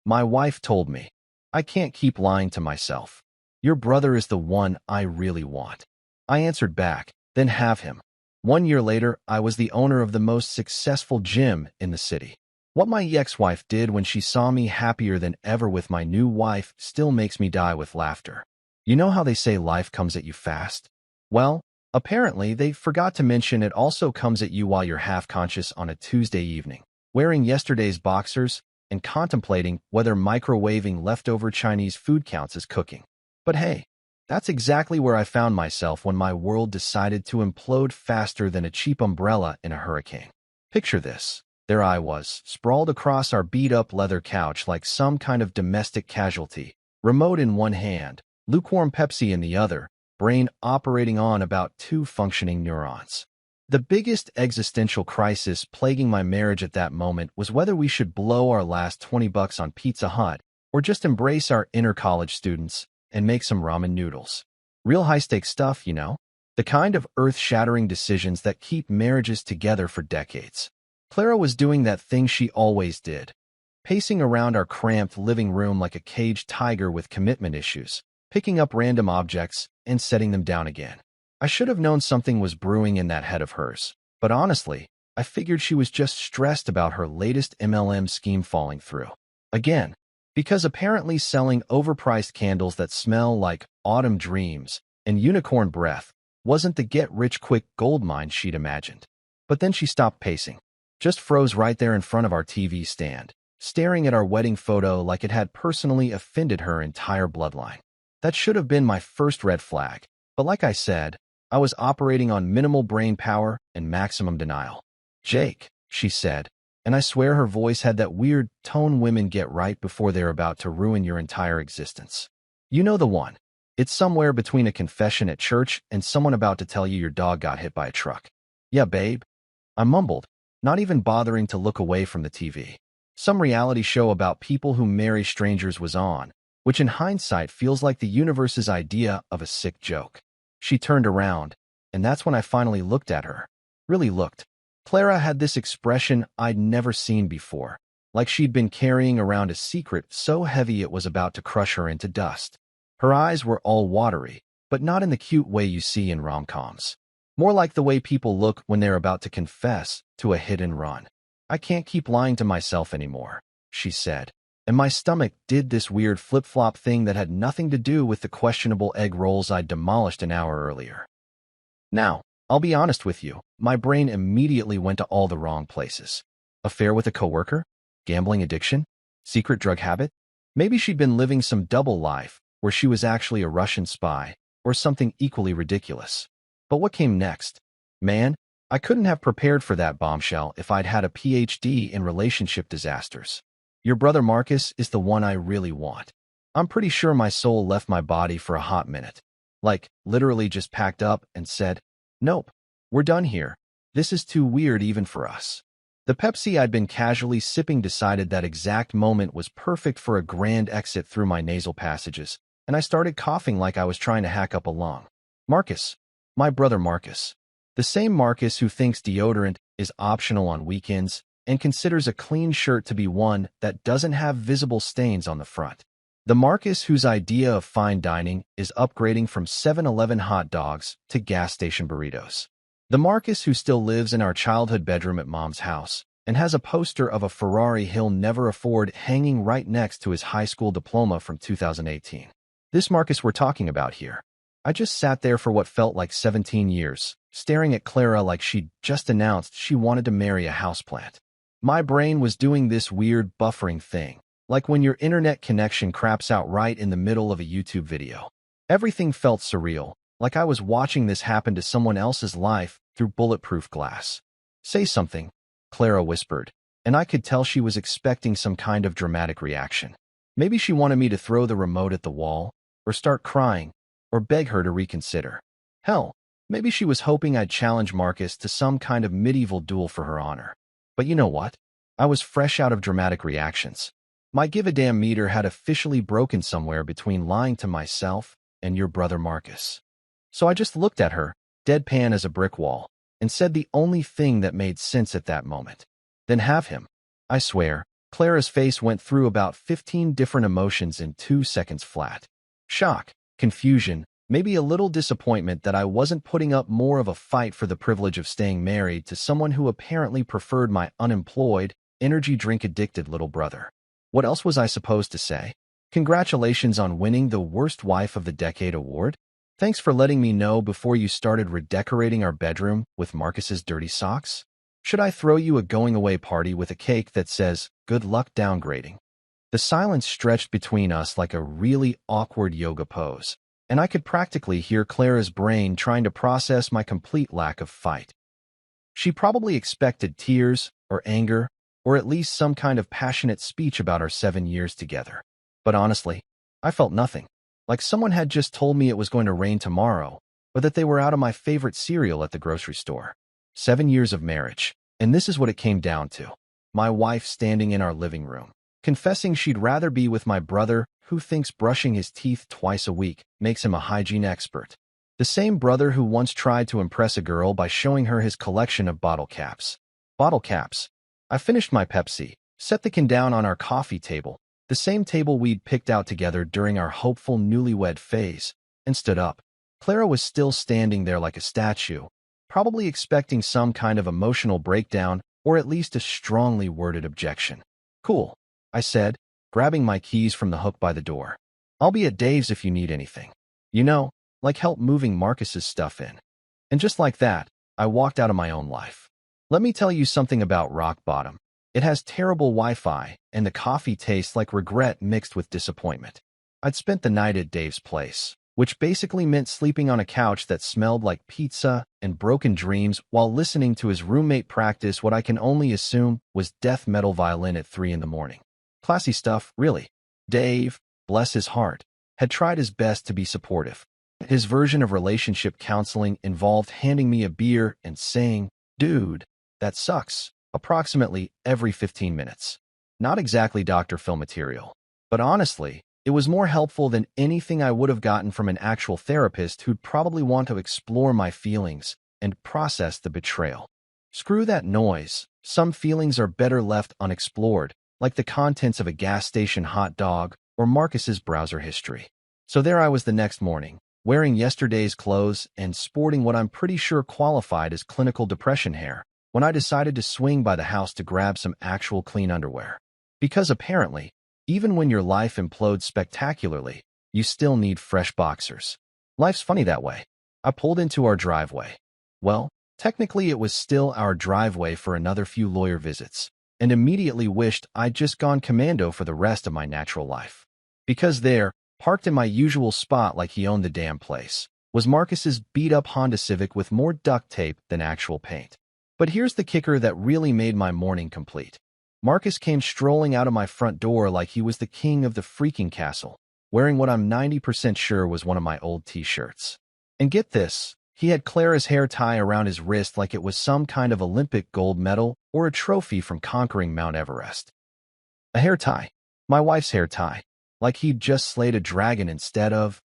My wife told me. I can't keep lying to myself. Your brother is the one I really want. I answered back, then have him. 1 year later, I was the owner of the most successful gym in the city. What my ex-wife did when she saw me happier than ever with my new wife still makes me die with laughter. You know how they say life comes at you fast? Well, apparently they forgot to mention it also comes at you while you're half-conscious on a Tuesday evening, wearing yesterday's boxers and contemplating whether microwaving leftover Chinese food counts as cooking. But hey, that's exactly where I found myself when my world decided to implode faster than a cheap umbrella in a hurricane. Picture this. There I was, sprawled across our beat-up leather couch like some kind of domestic casualty, remote in one hand, lukewarm Pepsi in the other, brain operating on about 2 functioning neurons. The biggest existential crisis plaguing my marriage at that moment was whether we should blow our last $20 on Pizza Hut or just embrace our inner college students and make some ramen noodles. Real high-stakes stuff, you know? The kind of earth-shattering decisions that keep marriages together for decades. Clara was doing that thing she always did, pacing around our cramped living room like a caged tiger with commitment issues, picking up random objects and setting them down again. I should have known something was brewing in that head of hers, but honestly, I figured she was just stressed about her latest MLM scheme falling through. Again, because apparently selling overpriced candles that smell like autumn dreams and unicorn breath wasn't the get-rich-quick gold mine she'd imagined. But then she stopped pacing. Just froze right there in front of our TV stand, staring at our wedding photo like it had personally offended her entire bloodline. That should have been my first red flag, but like I said, I was operating on minimal brain power and maximum denial. "Jake," she said, and I swear her voice had that weird tone women get right before they're about to ruin your entire existence. You know the one. It's somewhere between a confession at church and someone about to tell you your dog got hit by a truck. "Yeah, babe," I mumbled, not even bothering to look away from the TV. Some reality show about people who marry strangers was on, which in hindsight feels like the universe's idea of a sick joke. She turned around, and that's when I finally looked at her. Really looked. Clara had this expression I'd never seen before, like she'd been carrying around a secret so heavy it was about to crush her into dust. Her eyes were all watery, but not in the cute way you see in rom-coms. More like the way people look when they're about to confess to a hit and run. "I can't keep lying to myself anymore," she said, and my stomach did this weird flip-flop thing that had nothing to do with the questionable egg rolls I'd demolished an hour earlier. Now, I'll be honest with you, my brain immediately went to all the wrong places. Affair with a coworker? Gambling addiction? Secret drug habit? Maybe she'd been living some double life, where she was actually a Russian spy, or something equally ridiculous. But what came next? Man, I couldn't have prepared for that bombshell if I'd had a PhD in relationship disasters. Your brother Marcus is the one I really want. I'm pretty sure my soul left my body for a hot minute. Like, literally just packed up and said, "Nope, we're done here. This is too weird even for us." The Pepsi I'd been casually sipping decided that exact moment was perfect for a grand exit through my nasal passages, and I started coughing like I was trying to hack up a lung. Marcus. My brother Marcus. The same Marcus who thinks deodorant is optional on weekends and considers a clean shirt to be one that doesn't have visible stains on the front. The Marcus whose idea of fine dining is upgrading from 7-Eleven hot dogs to gas station burritos. The Marcus who still lives in our childhood bedroom at Mom's house and has a poster of a Ferrari he'll never afford hanging right next to his high school diploma from 2018. This Marcus we're talking about here. I just sat there for what felt like 17 years, staring at Clara like she'd just announced she wanted to marry a houseplant. My brain was doing this weird buffering thing, like when your internet connection craps out right in the middle of a YouTube video. Everything felt surreal, like I was watching this happen to someone else's life through bulletproof glass. "Say something," Clara whispered, and I could tell she was expecting some kind of dramatic reaction. Maybe she wanted me to throw the remote at the wall, or start crying, or beg her to reconsider. Hell, maybe she was hoping I'd challenge Marcus to some kind of medieval duel for her honor. But you know what? I was fresh out of dramatic reactions. My give-a-damn meter had officially broken somewhere between lying to myself and your brother Marcus. So I just looked at her, deadpan as a brick wall, and said the only thing that made sense at that moment. "Then have him." I swear, Clara's face went through about 15 different emotions in 2 seconds flat. Shock, confusion, maybe a little disappointment that I wasn't putting up more of a fight for the privilege of staying married to someone who apparently preferred my unemployed, energy drink-addicted little brother. What else was I supposed to say? Congratulations on winning the Worst Wife of the Decade award. Thanks for letting me know before you started redecorating our bedroom with Marcus's dirty socks. Should I throw you a going-away party with a cake that says, "Good luck downgrading"? The silence stretched between us like a really awkward yoga pose, and I could practically hear Clara's brain trying to process my complete lack of fight. She probably expected tears, or anger, or at least some kind of passionate speech about our 7 years together. But honestly, I felt nothing. Like someone had just told me it was going to rain tomorrow, or that they were out of my favorite cereal at the grocery store. 7 years of marriage, and this is what it came down to. My wife standing in our living room, confessing she'd rather be with my brother who thinks brushing his teeth twice a week makes him a hygiene expert. The same brother who once tried to impress a girl by showing her his collection of bottle caps. Bottle caps. I finished my Pepsi, set the can down on our coffee table, the same table we'd picked out together during our hopeful newlywed phase, and stood up. Clara was still standing there like a statue, probably expecting some kind of emotional breakdown or at least a strongly worded objection. "Cool," I said, grabbing my keys from the hook by the door. "I'll be at Dave's if you need anything. You know, like help moving Marcus's stuff in." And just like that, I walked out of my own life. Let me tell you something about rock bottom. It has terrible Wi-Fi, and the coffee tastes like regret mixed with disappointment. I'd spent the night at Dave's place, which basically meant sleeping on a couch that smelled like pizza and broken dreams while listening to his roommate practice what I can only assume was death metal violin at 3 in the morning. Classy stuff, really. Dave, bless his heart, had tried his best to be supportive. His version of relationship counseling involved handing me a beer and saying, "Dude, that sucks," approximately every 15 minutes. Not exactly Dr. Phil material, but honestly, it was more helpful than anything I would have gotten from an actual therapist who'd probably want to explore my feelings and process the betrayal. Screw that noise. Some feelings are better left unexplored, like the contents of a gas station hot dog or Marcus's browser history. So there I was the next morning, wearing yesterday's clothes and sporting what I'm pretty sure qualified as clinical depression hair, when I decided to swing by the house to grab some actual clean underwear. Because apparently, even when your life implodes spectacularly, you still need fresh boxers. Life's funny that way. I pulled into our driveway. Well, technically it was still our driveway for another few lawyer visits, and immediately wished I'd just gone commando for the rest of my natural life. Because there, parked in my usual spot like he owned the damn place, was Marcus's beat-up Honda Civic with more duct tape than actual paint. But here's the kicker that really made my morning complete. Marcus came strolling out of my front door like he was the king of the freaking castle, wearing what I'm 90% sure was one of my old t-shirts. And get this, he had Clara's hair tie around his wrist like it was some kind of Olympic gold medal or a trophy from conquering Mount Everest. A hair tie. My wife's hair tie. Like he'd just slayed a dragon instead of,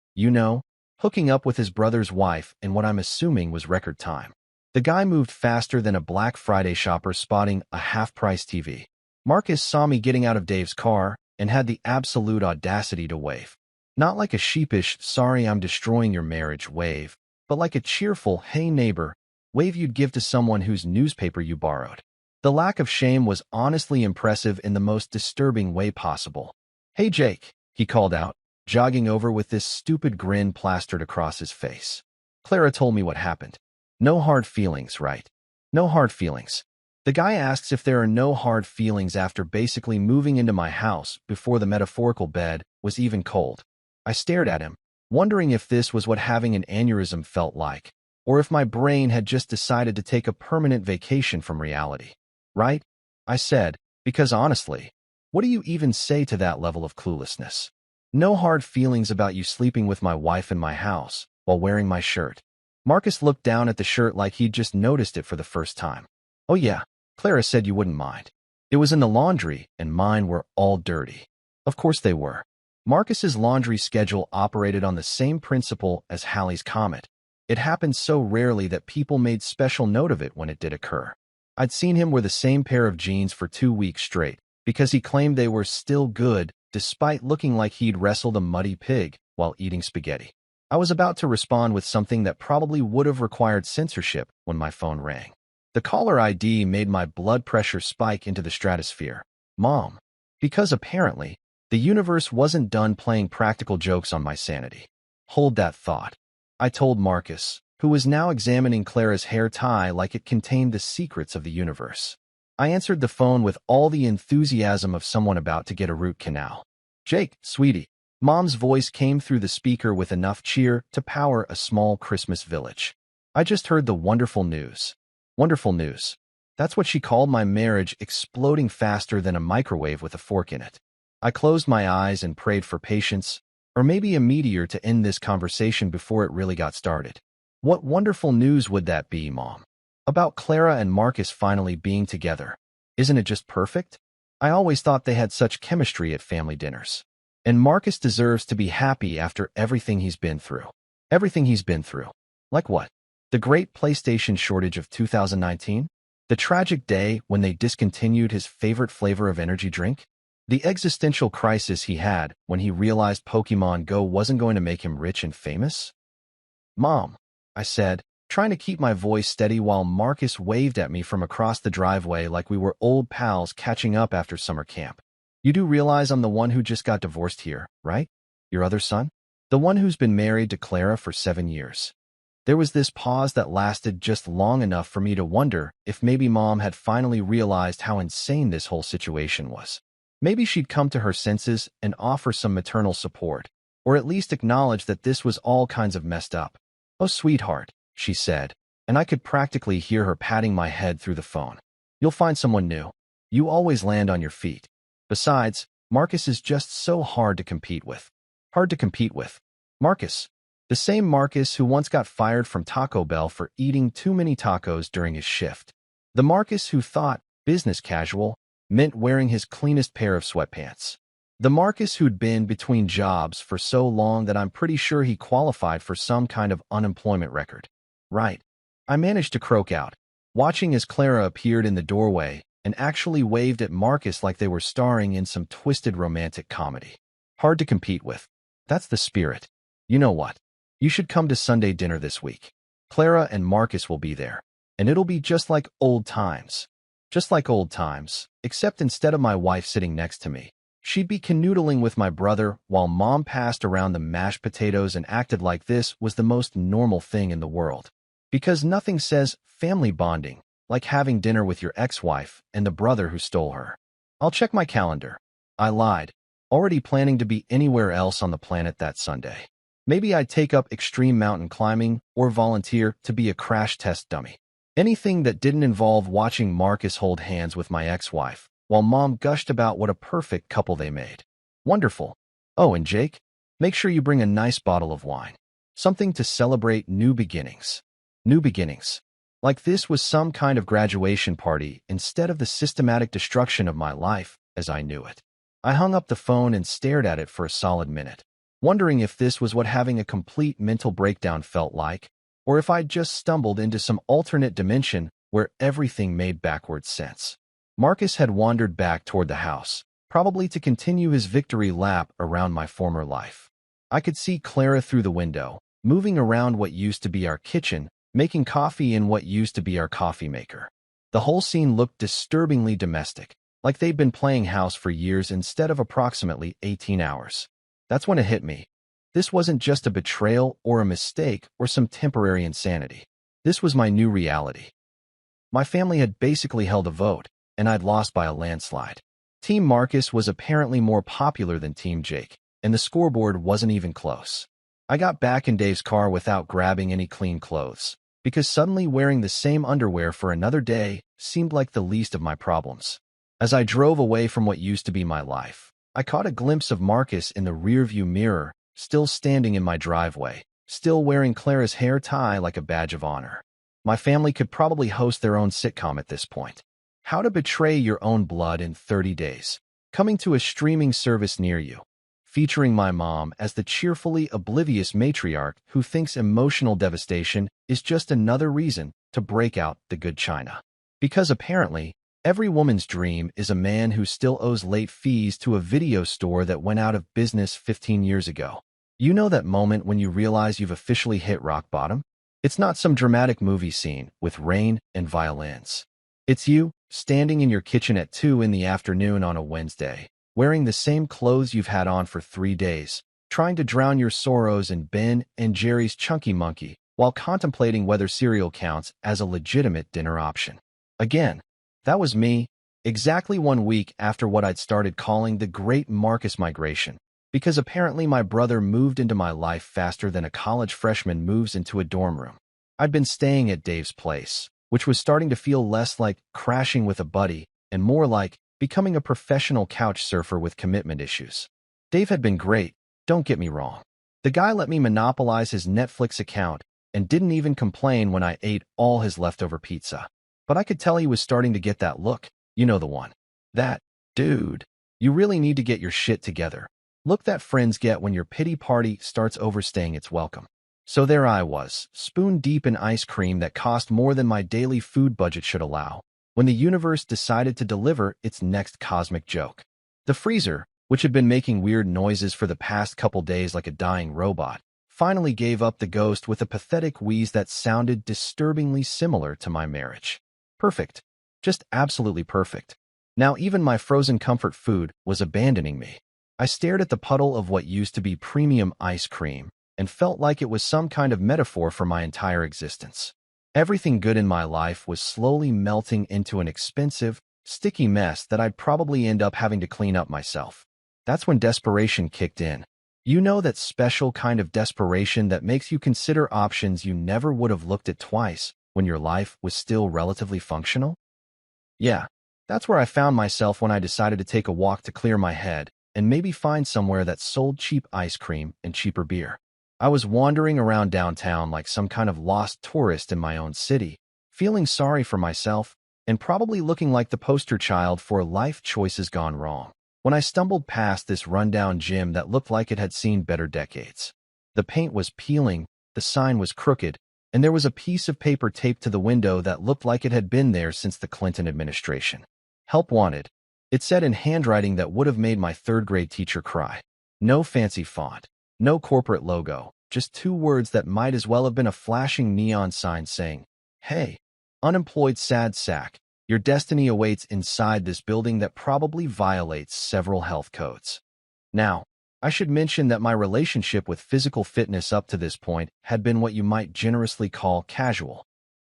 hooking up with his brother's wife in what I'm assuming was record time. The guy moved faster than a Black Friday shopper spotting a half-price TV. Marcus saw me getting out of Dave's car and had the absolute audacity to wave. Not like a sheepish, "sorry I'm destroying your marriage" wave, but like a cheerful, "hey neighbor" wave you'd give to someone whose newspaper you borrowed. The lack of shame was honestly impressive in the most disturbing way possible. "Hey Jake," he called out, jogging over with this stupid grin plastered across his face. Clara told me what happened. No hard feelings, right? No hard feelings. The guy asks if there are no hard feelings after basically moving into my house before the metaphorical bed was even cold. I stared at him, wondering if this was what having an aneurysm felt like, or if my brain had just decided to take a permanent vacation from reality. "Right?" I said, because honestly, what do you even say to that level of cluelessness? No hard feelings about you sleeping with my wife in my house while wearing my shirt. Marcus looked down at the shirt like he'd just noticed it for the first time. "Oh yeah, Clara said you wouldn't mind. It was in the laundry, and mine were all dirty." Of course they were. Marcus's laundry schedule operated on the same principle as Halley's Comet. It happened so rarely that people made special note of it when it did occur. I'd seen him wear the same pair of jeans for 2 weeks straight, because he claimed they were still good despite looking like he'd wrestled a muddy pig while eating spaghetti. I was about to respond with something that probably would have required censorship when my phone rang. The caller ID made my blood pressure spike into the stratosphere. Mom. Because apparently, the universe wasn't done playing practical jokes on my sanity. Hold that thought. I told Marcus, who was now examining Clara's hair tie like it contained the secrets of the universe. I answered the phone with all the enthusiasm of someone about to get a root canal. Jake, sweetie. Mom's voice came through the speaker with enough cheer to power a small Christmas village. I just heard the wonderful news. Wonderful news. That's what she called my marriage exploding faster than a microwave with a fork in it. I closed my eyes and prayed for patience, or maybe a meteor to end this conversation before it really got started. What wonderful news would that be, Mom? About Clara and Marcus finally being together. Isn't it just perfect? I always thought they had such chemistry at family dinners. And Marcus deserves to be happy after everything he's been through. Everything he's been through. Like what? The great PlayStation shortage of 2019? The tragic day when they discontinued his favorite flavor of energy drink? The existential crisis he had when he realized Pokemon Go wasn't going to make him rich and famous? Mom, I said, trying to keep my voice steady while Marcus waved at me from across the driveway like we were old pals catching up after summer camp. You do realize I'm the one who just got divorced here, right? Your other son? The one who's been married to Clara for 7 years. There was this pause that lasted just long enough for me to wonder if maybe Mom had finally realized how insane this whole situation was. Maybe she'd come to her senses and offer some maternal support, or at least acknowledge that this was all kinds of messed up. Oh, sweetheart, she said, and I could practically hear her patting my head through the phone. You'll find someone new. You always land on your feet. Besides, Marcus is just so hard to compete with. Hard to compete with. Marcus. The same Marcus who once got fired from Taco Bell for eating too many tacos during his shift. The Marcus who thought business casual meant wearing his cleanest pair of sweatpants. The Marcus who'd been between jobs for so long that I'm pretty sure he qualified for some kind of unemployment record. Right. I managed to croak out, watching as Clara appeared in the doorway and actually waved at Marcus like they were starring in some twisted romantic comedy. Hard to compete with. That's the spirit. You know what? You should come to Sunday dinner this week. Clara and Marcus will be there, and it'll be just like old times. Just like old times, except instead of my wife sitting next to me, she'd be canoodling with my brother while Mom passed around the mashed potatoes and acted like this was the most normal thing in the world. Because nothing says family bonding like having dinner with your ex-wife and the brother who stole her. I'll check my calendar. I lied, already planning to be anywhere else on the planet that Sunday. Maybe I'd take up extreme mountain climbing or volunteer to be a crash test dummy. Anything that didn't involve watching Marcus hold hands with my ex-wife, while Mom gushed about what a perfect couple they made. Wonderful. Oh, and Jake, make sure you bring a nice bottle of wine. Something to celebrate new beginnings. New beginnings. Like this was some kind of graduation party instead of the systematic destruction of my life as I knew it. I hung up the phone and stared at it for a solid minute, wondering if this was what having a complete mental breakdown felt like, or if I'd just stumbled into some alternate dimension where everything made backward sense. Marcus had wandered back toward the house, probably to continue his victory lap around my former life. I could see Clara through the window, moving around what used to be our kitchen, making coffee in what used to be our coffee maker. The whole scene looked disturbingly domestic, like they'd been playing house for years instead of approximately 18 hours. That's when it hit me. This wasn't just a betrayal or a mistake or some temporary insanity. This was my new reality. My family had basically held a vote, and I'd lost by a landslide. Team Marcus was apparently more popular than Team Jake, and the scoreboard wasn't even close. I got back in Dave's car without grabbing any clean clothes, because suddenly wearing the same underwear for another day seemed like the least of my problems. As I drove away from what used to be my life, I caught a glimpse of Marcus in the rearview mirror, still standing in my driveway, still wearing Clara's hair tie like a badge of honor. My family could probably host their own sitcom at this point. How to Betray Your Own Blood in 30 Days, coming to a streaming service near you, featuring my mom as the cheerfully oblivious matriarch who thinks emotional devastation is just another reason to break out the good china. Because apparently, Every woman's dream is a man who still owes late fees to a video store that went out of business 15 years ago. You know that moment when you realize you've officially hit rock bottom? It's not some dramatic movie scene with rain and violins. It's you, standing in your kitchen at 2 in the afternoon on a Wednesday, wearing the same clothes you've had on for 3 days, trying to drown your sorrows in Ben and Jerry's Chunky Monkey, while contemplating whether cereal counts as a legitimate dinner option. Again, that was me, exactly 1 week after what I'd started calling the Great Marcus Migration, because apparently my brother moved into my life faster than a college freshman moves into a dorm room. I'd been staying at Dave's place, which was starting to feel less like crashing with a buddy and more like becoming a professional couch surfer with commitment issues. Dave had been great, don't get me wrong. The guy let me monopolize his Netflix account and didn't even complain when I ate all his leftover pizza. But I could tell he was starting to get that look. You know the one. That, dude, you really need to get your shit together. Look that friends get when your pity party starts overstaying its welcome. So there I was, spoon deep in ice cream that cost more than my daily food budget should allow, when the universe decided to deliver its next cosmic joke. The freezer, which had been making weird noises for the past couple days like a dying robot, finally gave up the ghost with a pathetic wheeze that sounded disturbingly similar to my marriage. Perfect. Just absolutely perfect. Now even my frozen comfort food was abandoning me. I stared at the puddle of what used to be premium ice cream and felt like it was some kind of metaphor for my entire existence. Everything good in my life was slowly melting into an expensive, sticky mess that I'd probably end up having to clean up myself. That's when desperation kicked in. You know, that special kind of desperation that makes you consider options you never would have looked at twice when your life was still relatively functional? Yeah, that's where I found myself when I decided to take a walk to clear my head and maybe find somewhere that sold cheap ice cream and cheaper beer. I was wandering around downtown like some kind of lost tourist in my own city, feeling sorry for myself and probably looking like the poster child for life choices gone wrong, when I stumbled past this rundown gym that looked like it had seen better decades. The paint was peeling, the sign was crooked, and there was a piece of paper taped to the window that looked like it had been there since the Clinton administration. Help wanted. It said in handwriting that would have made my third-grade teacher cry. No fancy font, no corporate logo, just 2 words that might as well have been a flashing neon sign saying, "Hey, unemployed sad sack, your destiny awaits inside this building that probably violates several health codes." Now, I should mention that my relationship with physical fitness up to this point had been what you might generously call casual.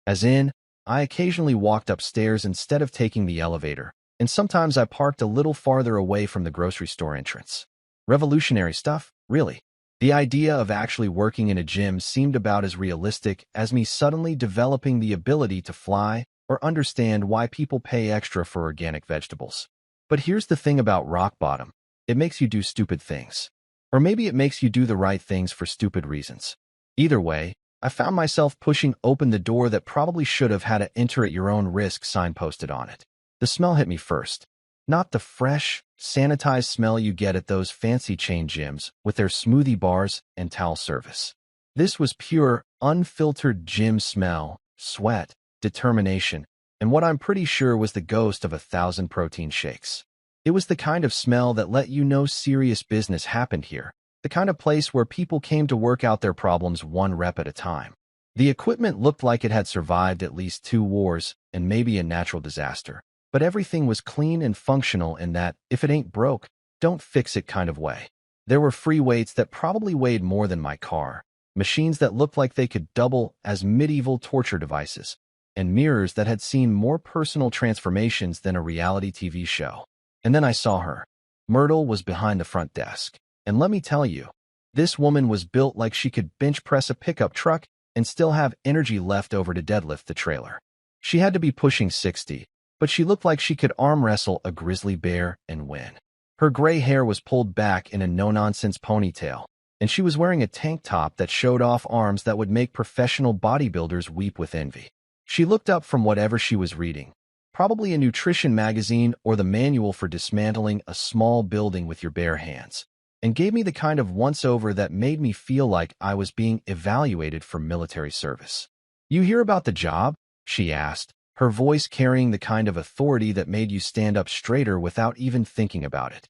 As in, I occasionally walked upstairs instead of taking the elevator, and sometimes I parked a little farther away from the grocery store entrance. Revolutionary stuff, really. The idea of actually working in a gym seemed about as realistic as me suddenly developing the ability to fly or understand why people pay extra for organic vegetables. But here's the thing about rock bottom. It makes you do stupid things. Or maybe it makes you do the right things for stupid reasons. Either way, I found myself pushing open the door that probably should have had a "enter at your own risk" sign posted on it. The smell hit me first. Not the fresh, sanitized smell you get at those fancy chain gyms with their smoothie bars and towel service. This was pure, unfiltered gym smell, sweat, determination, and what I'm pretty sure was the ghost of 1,000 protein shakes. It was the kind of smell that let you know serious business happened here, the kind of place where people came to work out their problems 1 rep at a time. The equipment looked like it had survived at least 2 wars and maybe a natural disaster, but everything was clean and functional in that, if it ain't broke, don't fix it kind of way. There were free weights that probably weighed more than my car, machines that looked like they could double as medieval torture devices, and mirrors that had seen more personal transformations than a reality TV show. And then I saw her. Myrtle was behind the front desk. And let me tell you, this woman was built like she could bench press a pickup truck and still have energy left over to deadlift the trailer. She had to be pushing 60, but she looked like she could arm wrestle a grizzly bear and win. Her gray hair was pulled back in a no-nonsense ponytail, and she was wearing a tank top that showed off arms that would make professional bodybuilders weep with envy. She looked up from whatever she was reading, probably a nutrition magazine or the manual for dismantling a small building with your bare hands, and gave me the kind of once-over that made me feel like I was being evaluated for military service. "You hear about the job?" she asked, her voice carrying the kind of authority that made you stand up straighter without even thinking about it.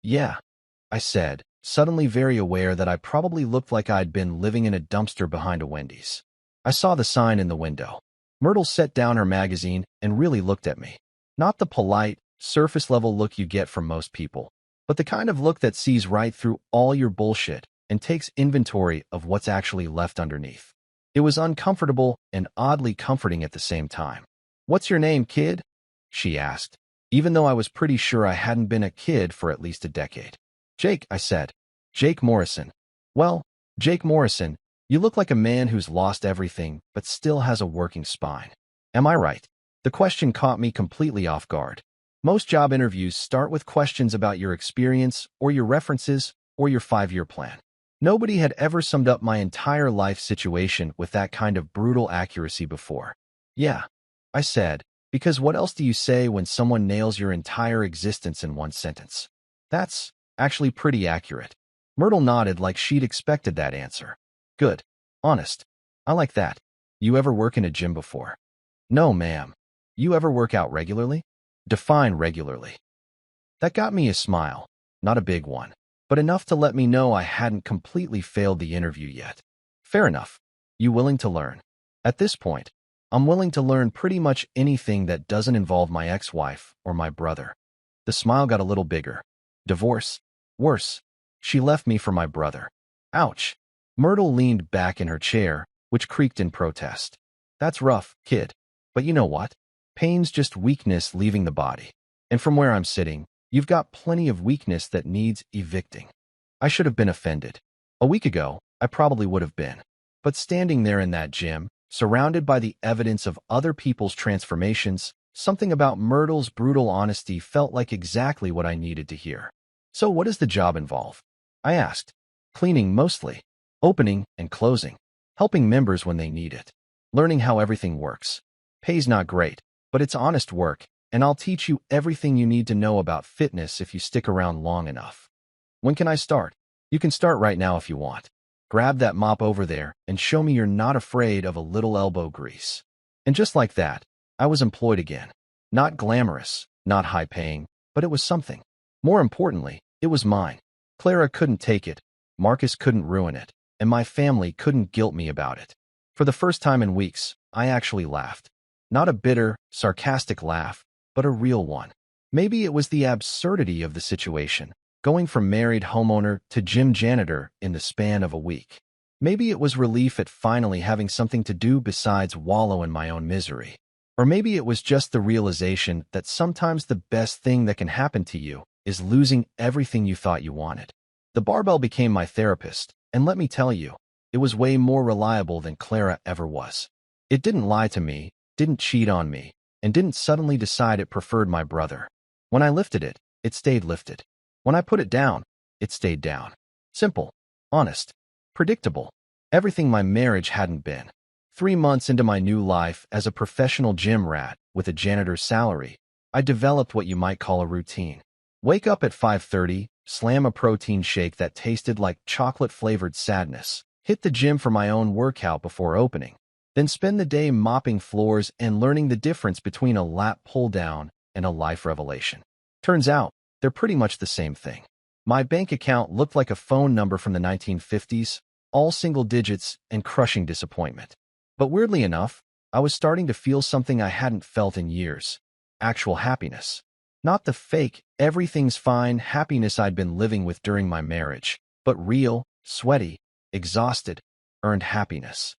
Yeah, I said, suddenly very aware that I probably looked like I'd been living in a dumpster behind a Wendy's. I saw the sign in the window. Myrtle set down her magazine and really looked at me. Not the polite, surface-level look you get from most people, but the kind of look that sees right through all your bullshit and takes inventory of what's actually left underneath. It was uncomfortable and oddly comforting at the same time. "What's your name, kid?" she asked, even though I was pretty sure I hadn't been a kid for at least a decade. "Jake," I said. "Jake Morrison." "Well, Jake Morrison, you look like a man who's lost everything but still has a working spine. Am I right?" The question caught me completely off guard. Most job interviews start with questions about your experience or your references or your 5-year plan. Nobody had ever summed up my entire life situation with that kind of brutal accuracy before. "Yeah," I said, because what else do you say when someone nails your entire existence in one sentence? "That's actually pretty accurate." Myrtle nodded like she'd expected that answer. "Good. Honest. I like that. You ever work in a gym before?" "No, ma'am." "You ever work out regularly?" "Define regularly." That got me a smile. Not a big one, but enough to let me know I hadn't completely failed the interview yet. "Fair enough. You willing to learn?" At this point, I'm willing to learn pretty much anything that doesn't involve my ex-wife or my brother. The smile got a little bigger. "Divorce? Worse. She left me for my brother." Ouch. Myrtle leaned back in her chair, which creaked in protest. "That's rough, kid. But you know what? Pain's just weakness leaving the body. And from where I'm sitting, you've got plenty of weakness that needs evicting." I should have been offended. A week ago, I probably would have been. But standing there in that gym, surrounded by the evidence of other people's transformations, something about Myrtle's brutal honesty felt like exactly what I needed to hear. "So what does the job involve?" I asked. "Cleaning mostly. Opening and closing. Helping members when they need it. Learning how everything works. Pay's not great, but it's honest work, and I'll teach you everything you need to know about fitness if you stick around long enough." "When can I start?" "You can start right now if you want. Grab that mop over there and show me you're not afraid of a little elbow grease." And just like that, I was employed again. Not glamorous, not high-paying, but it was something. More importantly, it was mine. Clara couldn't take it, Marcus couldn't ruin it, and my family couldn't guilt me about it. For the first time in weeks, I actually laughed. Not a bitter, sarcastic laugh, but a real one. Maybe it was the absurdity of the situation, going from married homeowner to gym janitor in the span of a week. Maybe it was relief at finally having something to do besides wallow in my own misery. Or maybe it was just the realization that sometimes the best thing that can happen to you is losing everything you thought you wanted. The barbell became my therapist, and let me tell you, it was way more reliable than Clara ever was. It didn't lie to me, didn't cheat on me, and didn't suddenly decide it preferred my brother. When I lifted it, it stayed lifted. When I put it down, it stayed down. Simple, honest, predictable. Everything my marriage hadn't been. 3 months into my new life as a professional gym rat with a janitor's salary, I developed what you might call a routine. Wake up at 5:30, slam a protein shake that tasted like chocolate-flavored sadness, hit the gym for my own workout before opening, then spend the day mopping floors and learning the difference between a lat pull-down and a life revelation. Turns out, they're pretty much the same thing. My bank account looked like a phone number from the 1950s, all single digits and crushing disappointment. But weirdly enough, I was starting to feel something I hadn't felt in years. Actual happiness. Not the fake, everything's fine happiness I'd been living with during my marriage, but real, sweaty, exhausted, earned happiness.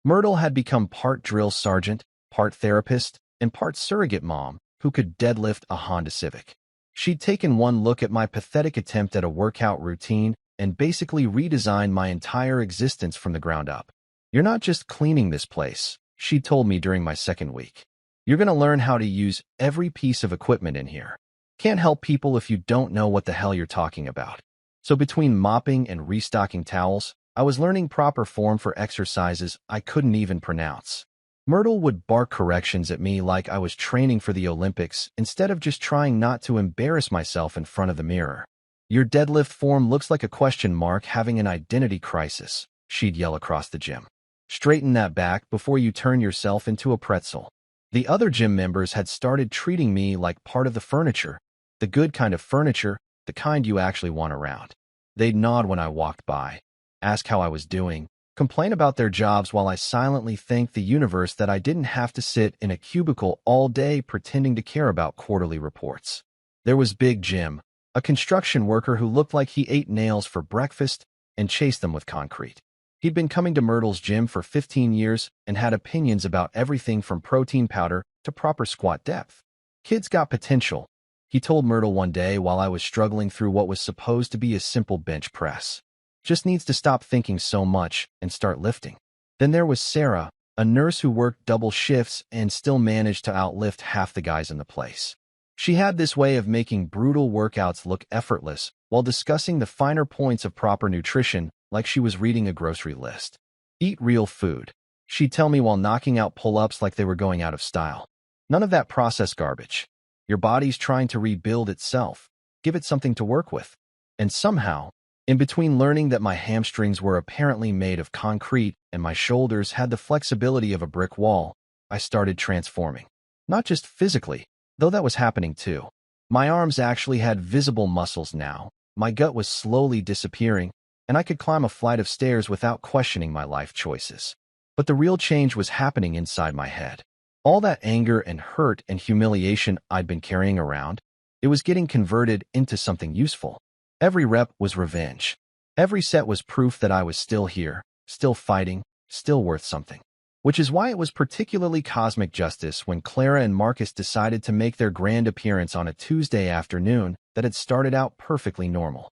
Myrtle had become part drill sergeant, part therapist, and part surrogate mom who could deadlift a Honda Civic. She'd taken one look at my pathetic attempt at a workout routine and basically redesigned my entire existence from the ground up. "You're not just cleaning this place," she told me during my second week. "You're going to learn how to use every piece of equipment in here. Can't help people if you don't know what the hell you're talking about." So between mopping and restocking towels, I was learning proper form for exercises I couldn't even pronounce. Myrtle would bark corrections at me like I was training for the Olympics instead of just trying not to embarrass myself in front of the mirror. "Your deadlift form looks like a question mark having an identity crisis," she'd yell across the gym. "Straighten that back before you turn yourself into a pretzel." The other gym members had started treating me like part of the furniture, the good kind of furniture, the kind you actually want around. They'd nod when I walked by, ask how I was doing, complain about their jobs while I silently thanked the universe that I didn't have to sit in a cubicle all day pretending to care about quarterly reports. There was Big Jim, a construction worker who looked like he ate nails for breakfast and chased them with concrete. He'd been coming to Myrtle's gym for 15 years and had opinions about everything from protein powder to proper squat depth. Kids got potential, he told Myrtle one day while I was struggling through what was supposed to be a simple bench press. Just needs to stop thinking so much and start lifting. Then there was Sarah, a nurse who worked double shifts and still managed to outlift half the guys in the place. She had this way of making brutal workouts look effortless while discussing the finer points of proper nutrition like she was reading a grocery list. Eat real food, she'd tell me while knocking out pull-ups like they were going out of style. None of that processed garbage. Your body's trying to rebuild itself. Give it something to work with. And somehow, in between learning that my hamstrings were apparently made of concrete and my shoulders had the flexibility of a brick wall, I started transforming. Not just physically, though that was happening too. My arms actually had visible muscles now, my gut was slowly disappearing, and I could climb a flight of stairs without questioning my life choices. But the real change was happening inside my head. All that anger and hurt and humiliation I'd been carrying around, it was getting converted into something useful. Every rep was revenge. Every set was proof that I was still here, still fighting, still worth something. Which is why it was particularly cosmic justice when Clara and Marcus decided to make their grand appearance on a Tuesday afternoon that had started out perfectly normal.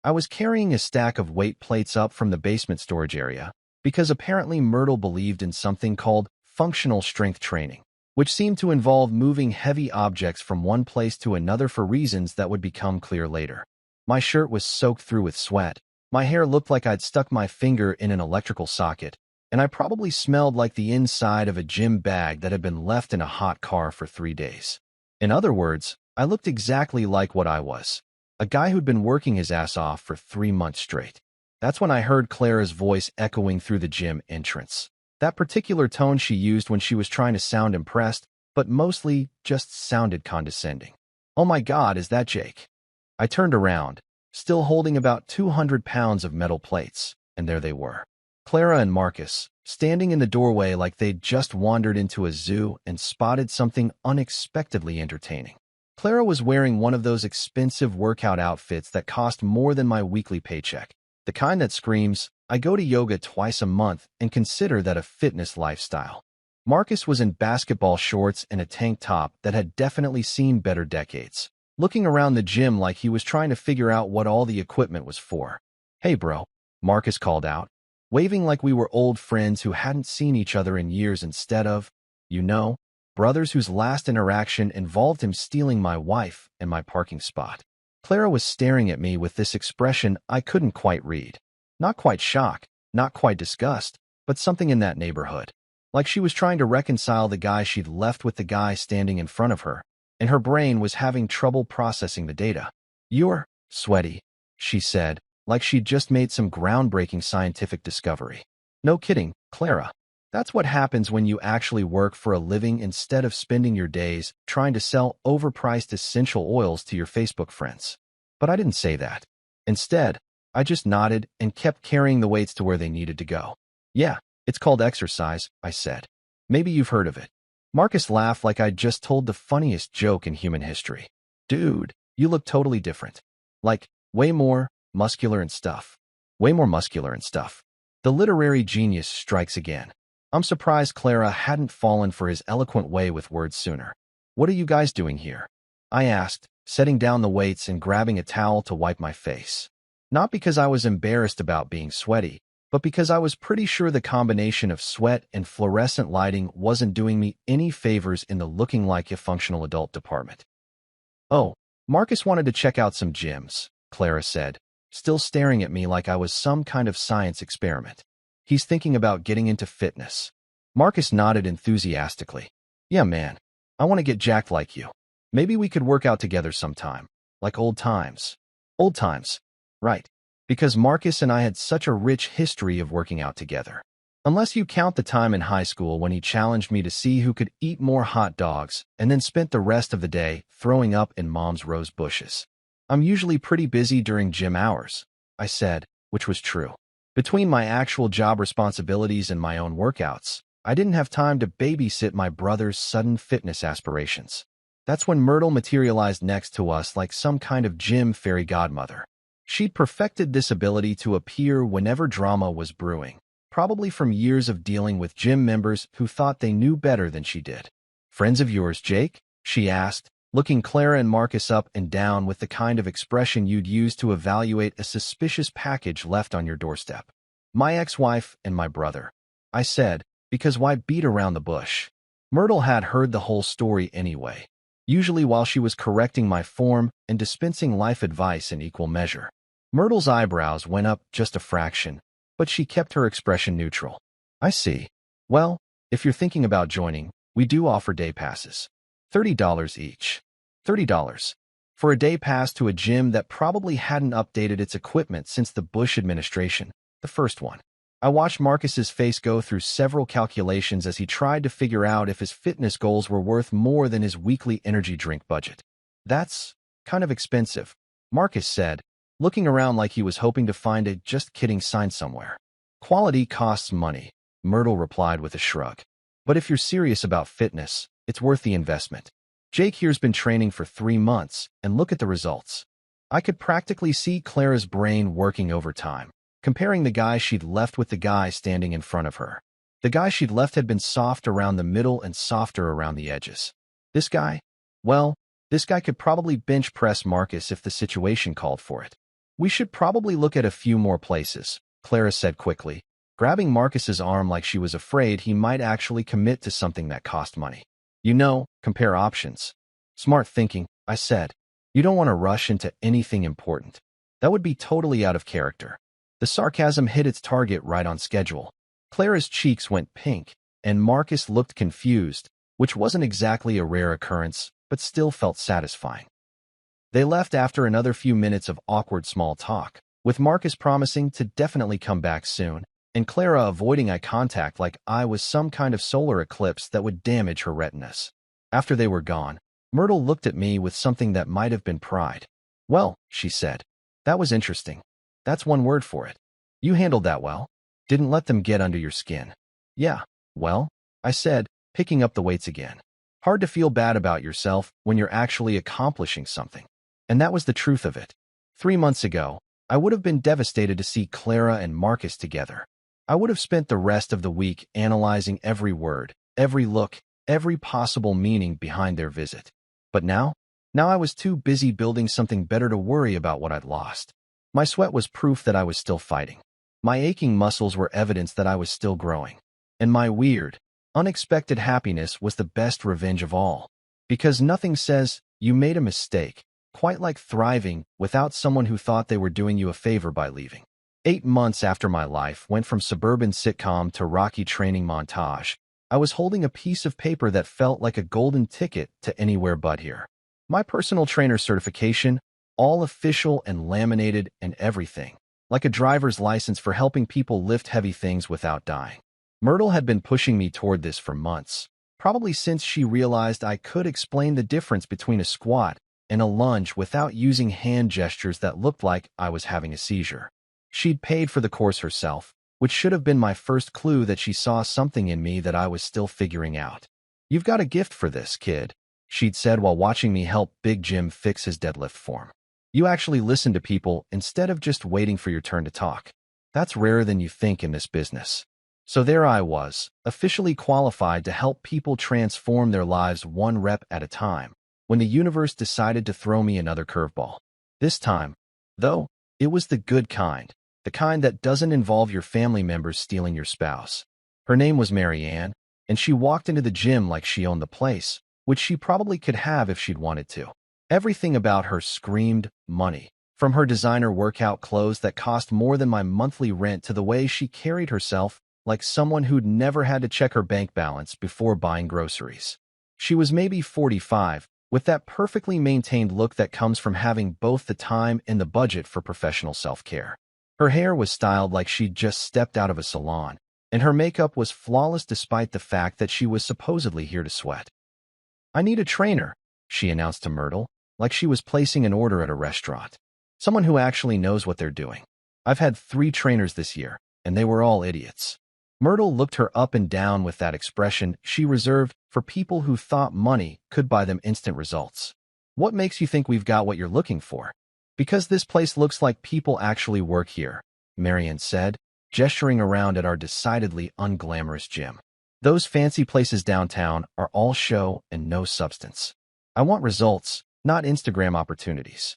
I was carrying a stack of weight plates up from the basement storage area because apparently Myrtle believed in something called functional strength training, which seemed to involve moving heavy objects from one place to another for reasons that would become clear later. My shirt was soaked through with sweat, my hair looked like I'd stuck my finger in an electrical socket, and I probably smelled like the inside of a gym bag that had been left in a hot car for 3 days. In other words, I looked exactly like what I was. A guy who'd been working his ass off for 3 months straight. That's when I heard Clara's voice echoing through the gym entrance. That particular tone she used when she was trying to sound impressed, but mostly just sounded condescending. "Oh my God, is that Jake?" I turned around, still holding about 200 pounds of metal plates, and there they were. Clara and Marcus, standing in the doorway like they'd just wandered into a zoo and spotted something unexpectedly entertaining. Clara was wearing one of those expensive workout outfits that cost more than my weekly paycheck. The kind that screams, "I go to yoga twice a month and consider that a fitness lifestyle." Marcus was in basketball shorts and a tank top that had definitely seen better decades, looking around the gym like he was trying to figure out what all the equipment was for. "Hey bro," Marcus called out, waving like we were old friends who hadn't seen each other in years instead of, brothers whose last interaction involved him stealing my wife and my parking spot. Clara was staring at me with this expression I couldn't quite read. Not quite shock, not quite disgust, but something in that neighborhood. Like she was trying to reconcile the guy she'd left with the guy standing in front of her, and her brain was having trouble processing the data. "You're sweaty," she said, like she'd just made some groundbreaking scientific discovery. "No kidding, Clara. That's what happens when you actually work for a living instead of spending your days trying to sell overpriced essential oils to your Facebook friends." But I didn't say that. Instead, I just nodded and kept carrying the weights to where they needed to go. "Yeah, it's called exercise," I said. "Maybe you've heard of it." Marcus laughed like I'd just told the funniest joke in human history. "Dude, you look totally different. Like, way more muscular and stuff. Way more muscular and stuff." The literary genius strikes again. I'm surprised Clara hadn't fallen for his eloquent way with words sooner. "What are you guys doing here?" I asked, setting down the weights and grabbing a towel to wipe my face. Not because I was embarrassed about being sweaty, but because I was pretty sure the combination of sweat and fluorescent lighting wasn't doing me any favors in the looking like a functional adult department. "Oh, Marcus wanted to check out some gyms," Clara said, still staring at me like I was some kind of science experiment. "He's thinking about getting into fitness." Marcus nodded enthusiastically. "Yeah, man, I want to get jacked like you. Maybe we could work out together sometime, like old times." Old times, right, because Marcus and I had such a rich history of working out together. Unless you count the time in high school when he challenged me to see who could eat more hot dogs and then spent the rest of the day throwing up in mom's rose bushes. I'm usually pretty busy during gym hours, I said, which was true. Between my actual job responsibilities and my own workouts, I didn't have time to babysit my brother's sudden fitness aspirations. That's when Myrtle materialized next to us like some kind of gym fairy godmother. She'd perfected this ability to appear whenever drama was brewing, probably from years of dealing with gym members who thought they knew better than she did. "Friends of yours, Jake?" she asked, looking Clara and Marcus up and down with the kind of expression you'd use to evaluate a suspicious package left on your doorstep. "My ex-wife and my brother," I said, because why beat around the bush? Myrtle had heard the whole story anyway, usually while she was correcting my form and dispensing life advice in equal measure. Myrtle's eyebrows went up just a fraction, but she kept her expression neutral. "I see. Well, if you're thinking about joining, we do offer day passes. $30 each. $30 for a day pass to a gym that probably hadn't updated its equipment since the Bush administration, the first one." I watched Marcus's face go through several calculations as he tried to figure out if his fitness goals were worth more than his weekly energy drink budget. "That's kind of expensive," Marcus said, looking around like he was hoping to find a "just kidding" sign somewhere. "Quality costs money," Myrtle replied with a shrug. "But if you're serious about fitness, it's worth the investment. Jake here's been training for 3 months, and look at the results." I could practically see Clara's brain working overtime, comparing the guy she'd left with the guy standing in front of her. The guy she'd left had been soft around the middle and softer around the edges. This guy? Well, this guy could probably bench press Marcus if the situation called for it. "We should probably look at a few more places," Clara said quickly, grabbing Marcus's arm like she was afraid he might actually commit to something that cost money. "You know, compare options." "Smart thinking," I said. "You don't want to rush into anything important. That would be totally out of character." The sarcasm hit its target right on schedule. Clara's cheeks went pink, and Marcus looked confused, which wasn't exactly a rare occurrence, but still felt satisfying. They left after another few minutes of awkward small talk, with Marcus promising to definitely come back soon, and Clara avoiding eye contact like I was some kind of solar eclipse that would damage her retinas. After they were gone, Myrtle looked at me with something that might have been pride. "Well," she said, "that was interesting. That's one word for it. You handled that well. Didn't let them get under your skin." "Yeah, well," I said, picking up the weights again. Hard to feel bad about yourself when you're actually accomplishing something. And that was the truth of it. 3 months ago, I would have been devastated to see Clara and Marcus together. I would have spent the rest of the week analyzing every word, every look, every possible meaning behind their visit. But now I was too busy building something better to worry about what I'd lost. My sweat was proof that I was still fighting. My aching muscles were evidence that I was still growing. And my weird, unexpected happiness was the best revenge of all. Because nothing says, "you made a mistake," quite like thriving without someone who thought they were doing you a favor by leaving. 8 months after my life went from suburban sitcom to Rocky training montage, I was holding a piece of paper that felt like a golden ticket to anywhere but here. My personal trainer certification, all official and laminated and everything, like a driver's license for helping people lift heavy things without dying. Myrtle had been pushing me toward this for months, probably since she realized I could explain the difference between a squat and a lunge without using hand gestures that looked like I was having a seizure. She'd paid for the course herself, which should have been my first clue that she saw something in me that I was still figuring out. "You've got a gift for this, kid," she'd said while watching me help Big Jim fix his deadlift form. "You actually listen to people instead of just waiting for your turn to talk. That's rarer than you think in this business." So there I was, officially qualified to help people transform their lives one rep at a time, when the universe decided to throw me another curveball. This time, though, it was the good kind, the kind that doesn't involve your family members stealing your spouse. Her name was Mary Ann, and she walked into the gym like she owned the place, which she probably could have if she'd wanted to. Everything about her screamed money, from her designer workout clothes that cost more than my monthly rent to the way she carried herself like someone who'd never had to check her bank balance before buying groceries. She was maybe 45, with that perfectly maintained look that comes from having both the time and the budget for professional self-care. Her hair was styled like she'd just stepped out of a salon, and her makeup was flawless despite the fact that she was supposedly here to sweat. "I need a trainer," she announced to Myrtle, like she was placing an order at a restaurant. "Someone who actually knows what they're doing. I've had 3 trainers this year, and they were all idiots." Myrtle looked her up and down with that expression she reserved for people who thought money could buy them instant results. "What makes you think we've got what you're looking for?" "Because this place looks like people actually work here," Marianne said, gesturing around at our decidedly unglamorous gym. "Those fancy places downtown are all show and no substance. I want results, not Instagram opportunities."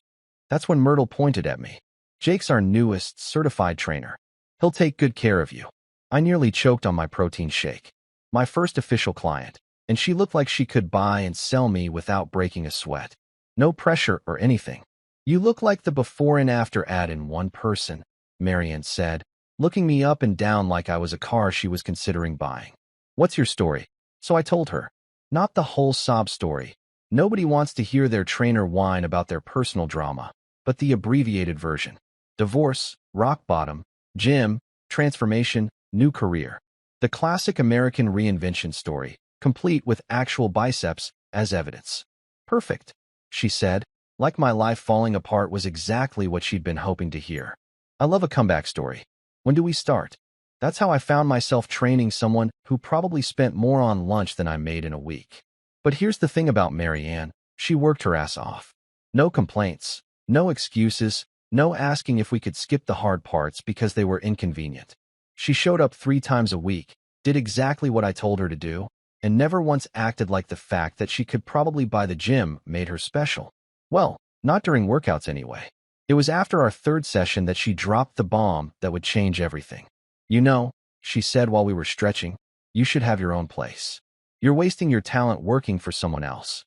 That's when Myrtle pointed at me. "Jake's our newest certified trainer. He'll take good care of you." I nearly choked on my protein shake. My first official client, and she looked like she could buy and sell me without breaking a sweat. No pressure or anything. "You look like the before and after ad in one person," Marianne said, looking me up and down like I was a car she was considering buying. "What's your story?" So I told her. Not the whole sob story. Nobody wants to hear their trainer whine about their personal drama, but the abbreviated version. Divorce, rock bottom, gym, transformation, new career. The classic American reinvention story, complete with actual biceps as evidence. "Perfect," she said, like my life falling apart was exactly what she'd been hoping to hear. "I love a comeback story. When do we start?" That's how I found myself training someone who probably spent more on lunch than I made in a week. But here's the thing about Marianne, she worked her ass off. No complaints, no excuses, no asking if we could skip the hard parts because they were inconvenient. She showed up 3 times a week, did exactly what I told her to do, and never once acted like the fact that she could probably buy the gym made her special. Well, not during workouts anyway. It was after our 3rd session that she dropped the bomb that would change everything. "You know," she said while we were stretching, "you should have your own place. You're wasting your talent working for someone else."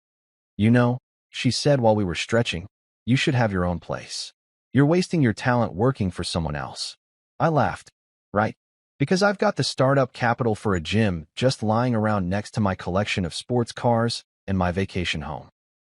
"You know," she said while we were stretching, "you should have your own place. You're wasting your talent working for someone else." I laughed. "Right? Because I've got the startup capital for a gym just lying around next to my collection of sports cars and my vacation home."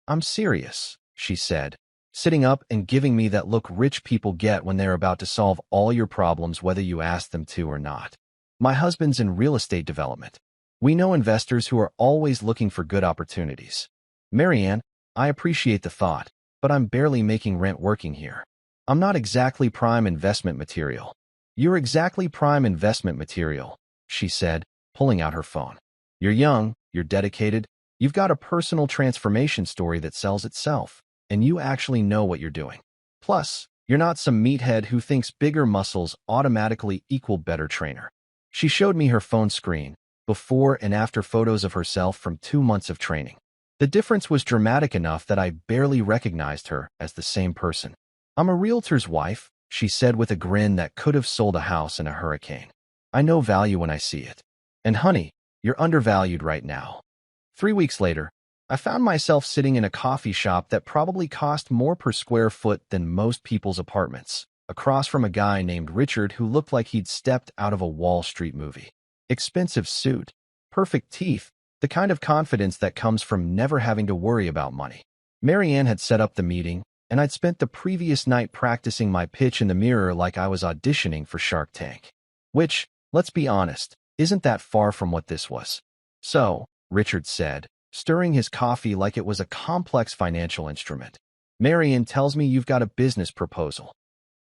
"I'm serious," she said, sitting up and giving me that look rich people get when they're about to solve all your problems whether you ask them to or not. "My husband's in real estate development. We know investors who are always looking for good opportunities. Marianne, I appreciate the thought, but I'm barely making rent working here. I'm not exactly prime investment material." "You're exactly prime investment material," she said, pulling out her phone. "You're young, you're dedicated, you've got a personal transformation story that sells itself, and you actually know what you're doing. Plus, you're not some meathead who thinks bigger muscles automatically equal better trainer." She showed me her phone screen, before and after photos of herself from 2 months of training. The difference was dramatic enough that I barely recognized her as the same person. "I'm a realtor's wife," she said with a grin that could have sold a house in a hurricane. "I know value when I see it. And honey, you're undervalued right now." 3 weeks later, I found myself sitting in a coffee shop that probably cost more per square foot than most people's apartments, across from a guy named Richard who looked like he'd stepped out of a Wall Street movie. Expensive suit, perfect teeth, the kind of confidence that comes from never having to worry about money. Marianne had set up the meeting, and I'd spent the previous night practicing my pitch in the mirror like I was auditioning for Shark Tank. Which, let's be honest, isn't that far from what this was. "So," Richard said, stirring his coffee like it was a complex financial instrument, "Marianne tells me you've got a business proposal."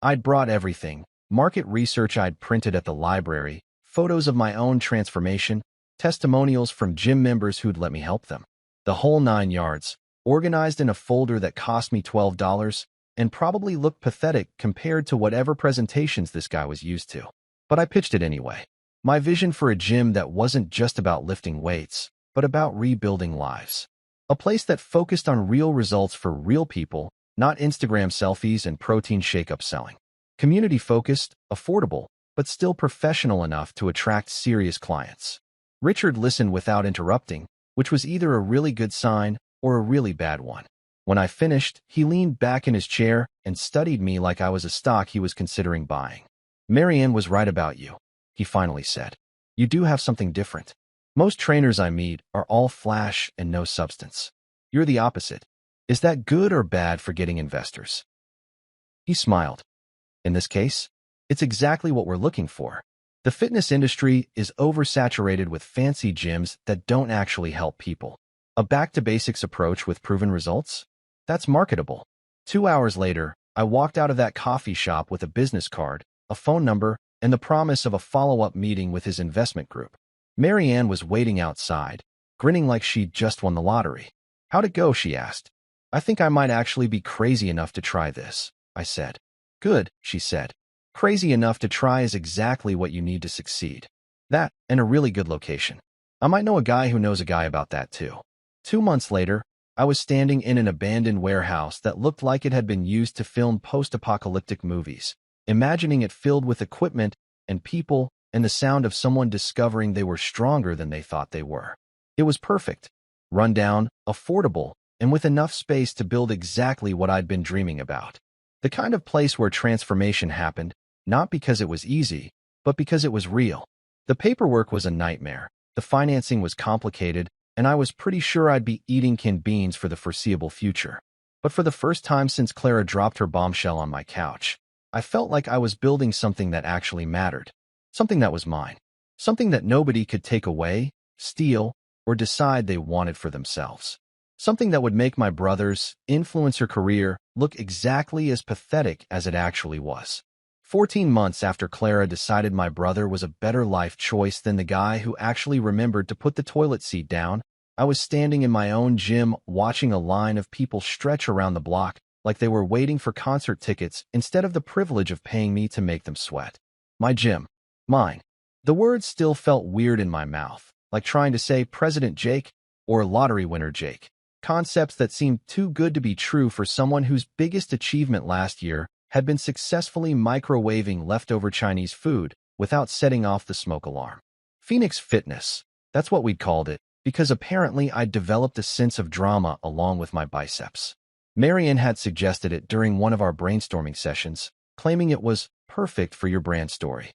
I'd brought everything: market research I'd printed at the library, photos of my own transformation, testimonials from gym members who'd let me help them. The whole 9 yards, organized in a folder that cost me $12 and probably looked pathetic compared to whatever presentations this guy was used to. But I pitched it anyway. My vision for a gym that wasn't just about lifting weights, but about rebuilding lives. A place that focused on real results for real people, not Instagram selfies and protein shake-up selling. Community-focused, affordable, but still professional enough to attract serious clients. Richard listened without interrupting, which was either a really good sign or a really bad one. When I finished, he leaned back in his chair and studied me like I was a stock he was considering buying. "Marianne was right about you," he finally said. "You do have something different. Most trainers I meet are all flash and no substance. You're the opposite. Is that good or bad for getting investors?" He smiled. "In this case, it's exactly what we're looking for. The fitness industry is oversaturated with fancy gyms that don't actually help people. A back-to-basics approach with proven results? That's marketable. 2 hours later, I walked out of that coffee shop with a business card, a phone number, and the promise of a follow-up meeting with his investment group. Marianne was waiting outside, grinning like she'd just won the lottery. "How'd it go?" she asked. "I think I might actually be crazy enough to try this," I said. "Good," she said. "Crazy enough to try is exactly what you need to succeed. That, and a really good location. I might know a guy who knows a guy about that too." 2 months later, I was standing in an abandoned warehouse that looked like it had been used to film post-apocalyptic movies, imagining it filled with equipment and people and the sound of someone discovering they were stronger than they thought they were. It was perfect, run-down, affordable, and with enough space to build exactly what I'd been dreaming about. The kind of place where transformation happened, not because it was easy, but because it was real. The paperwork was a nightmare, the financing was complicated, and I was pretty sure I'd be eating canned beans for the foreseeable future. But for the first time since Clara dropped her bombshell on my couch, I felt like I was building something that actually mattered, something that was mine, something that nobody could take away, steal, or decide they wanted for themselves. Something that would make my brother's influencer career look exactly as pathetic as it actually was. 14 months after Clara decided my brother was a better life choice than the guy who actually remembered to put the toilet seat down, I was standing in my own gym watching a line of people stretch around the block like they were waiting for concert tickets instead of the privilege of paying me to make them sweat. My gym. Mine. The words still felt weird in my mouth, like trying to say President Jake or lottery winner Jake. Concepts that seemed too good to be true for someone whose biggest achievement last year had been successfully microwaving leftover Chinese food without setting off the smoke alarm. Phoenix Fitness. That's what we'd called it, because apparently I'd developed a sense of drama along with my biceps. Marianne had suggested it during one of our brainstorming sessions, claiming it was perfect for your brand story.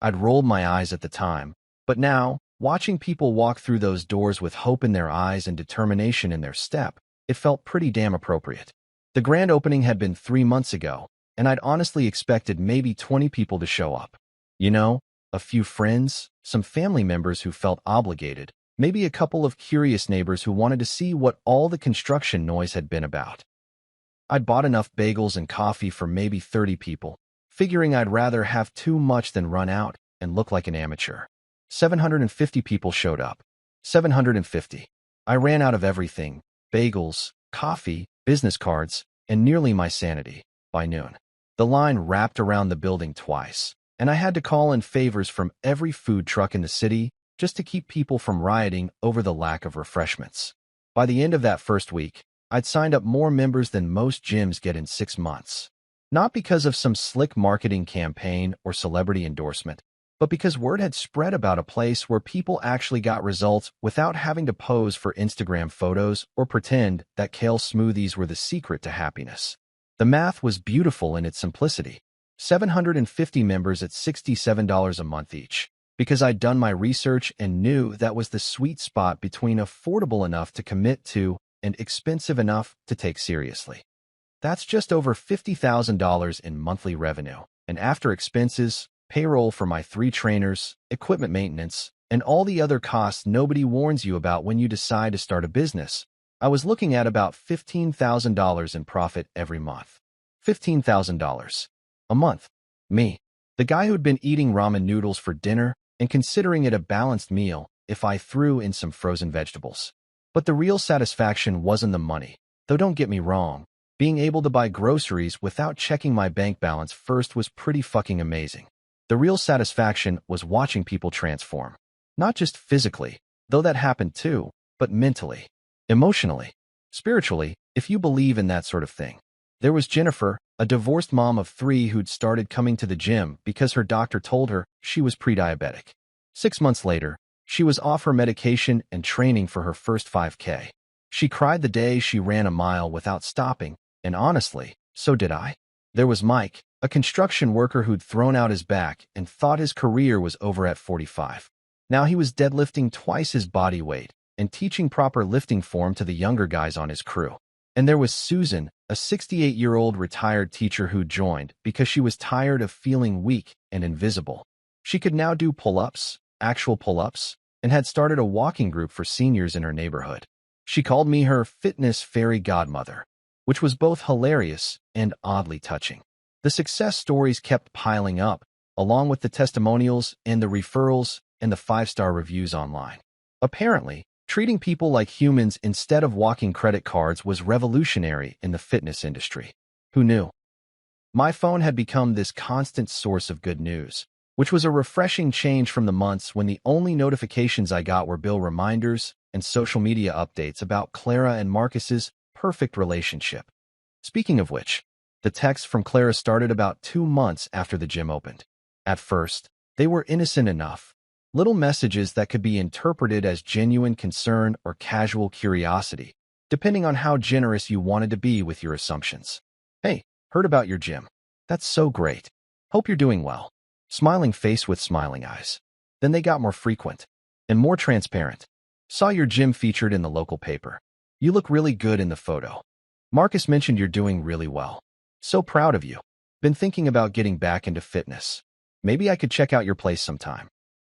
I'd rolled my eyes at the time, but now, watching people walk through those doors with hope in their eyes and determination in their step, it felt pretty damn appropriate. The grand opening had been 3 months ago, and I'd honestly expected maybe 20 people to show up. You know, a few friends, some family members who felt obligated, maybe a couple of curious neighbors who wanted to see what all the construction noise had been about. I'd bought enough bagels and coffee for maybe 30 people, figuring I'd rather have too much than run out and look like an amateur. 750 people showed up. 750. I ran out of everything: bagels, coffee, business cards, and nearly my sanity by noon. The line wrapped around the building twice, and I had to call in favors from every food truck in the city just to keep people from rioting over the lack of refreshments. By the end of that first week, I'd signed up more members than most gyms get in 6 months. Not because of some slick marketing campaign or celebrity endorsement, but because word had spread about a place where people actually got results without having to pose for Instagram photos or pretend that kale smoothies were the secret to happiness. The math was beautiful in its simplicity. 750 members at $67 a month each, because I'd done my research and knew that was the sweet spot between affordable enough to commit to and expensive enough to take seriously. That's just over $50,000 in monthly revenue, and after expenses, payroll for my 3 trainers, equipment maintenance, and all the other costs nobody warns you about when you decide to start a business, I was looking at about $15,000 in profit every month. $15,000 a month. Me, the guy who'd been eating ramen noodles for dinner and considering it a balanced meal if I threw in some frozen vegetables. But the real satisfaction wasn't the money, though don't get me wrong, being able to buy groceries without checking my bank balance first was pretty fucking amazing. The real satisfaction was watching people transform. Not just physically, though that happened too, but mentally, emotionally, spiritually, if you believe in that sort of thing. There was Jennifer, a divorced mom of 3 who'd started coming to the gym because her doctor told her she was pre-diabetic. 6 months later, she was off her medication and training for her first 5K. She cried the day she ran a mile without stopping, and honestly, so did I. There was Mike, a construction worker who'd thrown out his back and thought his career was over at 45. Now he was deadlifting twice his body weight and teaching proper lifting form to the younger guys on his crew. And there was Susan, a 68-year-old retired teacher who joined because she was tired of feeling weak and invisible. She could now do pull-ups, actual pull-ups, and had started a walking group for seniors in her neighborhood. She called me her fitness fairy godmother, which was both hilarious and oddly touching. The success stories kept piling up, along with the testimonials and the referrals and the 5-star reviews online. Apparently, treating people like humans instead of walking credit cards was revolutionary in the fitness industry. Who knew? My phone had become this constant source of good news, which was a refreshing change from the months when the only notifications I got were bill reminders and social media updates about Clara and Marcus's perfect relationship. Speaking of which, the texts from Clara started about 2 months after the gym opened. At first, they were innocent enough, little messages that could be interpreted as genuine concern or casual curiosity, depending on how generous you wanted to be with your assumptions. Hey, heard about your gym. That's so great. Hope you're doing well. Smiling face with smiling eyes. Then they got more frequent and more transparent. Saw your gym featured in the local paper. You look really good in the photo. Marcus mentioned you're doing really well. So proud of you. Been thinking about getting back into fitness. Maybe I could check out your place sometime.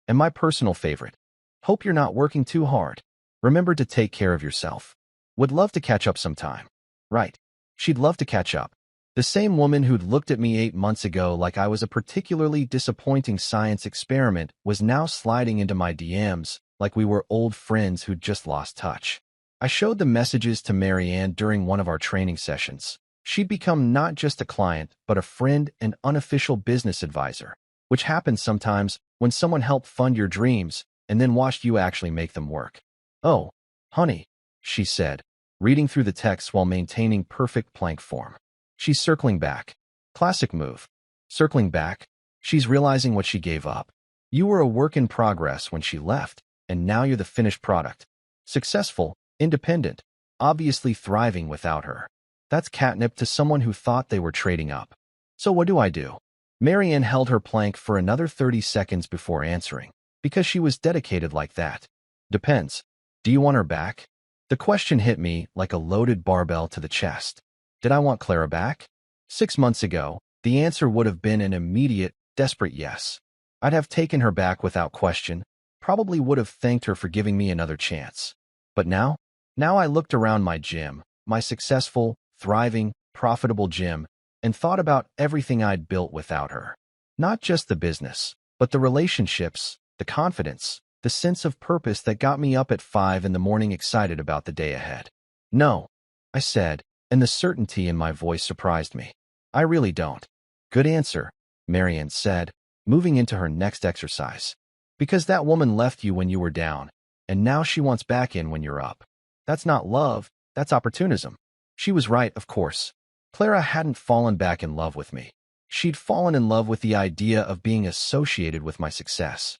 And my personal favorite. Hope you're not working too hard. Remember to take care of yourself. Would love to catch up sometime. Right. She'd love to catch up. The same woman who'd looked at me 8 months ago like I was a particularly disappointing science experiment was now sliding into my DMs like we were old friends who'd just lost touch. I showed the messages to Marianne during one of our training sessions. She'd become not just a client, but a friend and unofficial business advisor, which happens sometimes when someone helped fund your dreams and then watched you actually make them work. Oh, honey, she said, reading through the text while maintaining perfect plank form. She's circling back. Classic move. Circling back. She's realizing what she gave up. You were a work in progress when she left, and now you're the finished product. Successful, independent, obviously thriving without her. That's catnip to someone who thought they were trading up. So what do I do? Marianne held her plank for another 30 seconds before answering, because she was dedicated like that. Depends. Do you want her back? The question hit me like a loaded barbell to the chest. Did I want Clara back? 6 months ago, the answer would have been an immediate, desperate yes. I'd have taken her back without question, probably would have thanked her for giving me another chance. But now I looked around my gym, my successful, thriving, profitable gym, and thought about everything I'd built without her. Not just the business, but the relationships, the confidence, the sense of purpose that got me up at 5 in the morning excited about the day ahead. No, I said, and the certainty in my voice surprised me. I really don't. Good answer, Marianne said, moving into her next exercise. Because that woman left you when you were down, and now she wants back in when you're up. That's not love, that's opportunism. She was right, of course. Clara hadn't fallen back in love with me. She'd fallen in love with the idea of being associated with my success.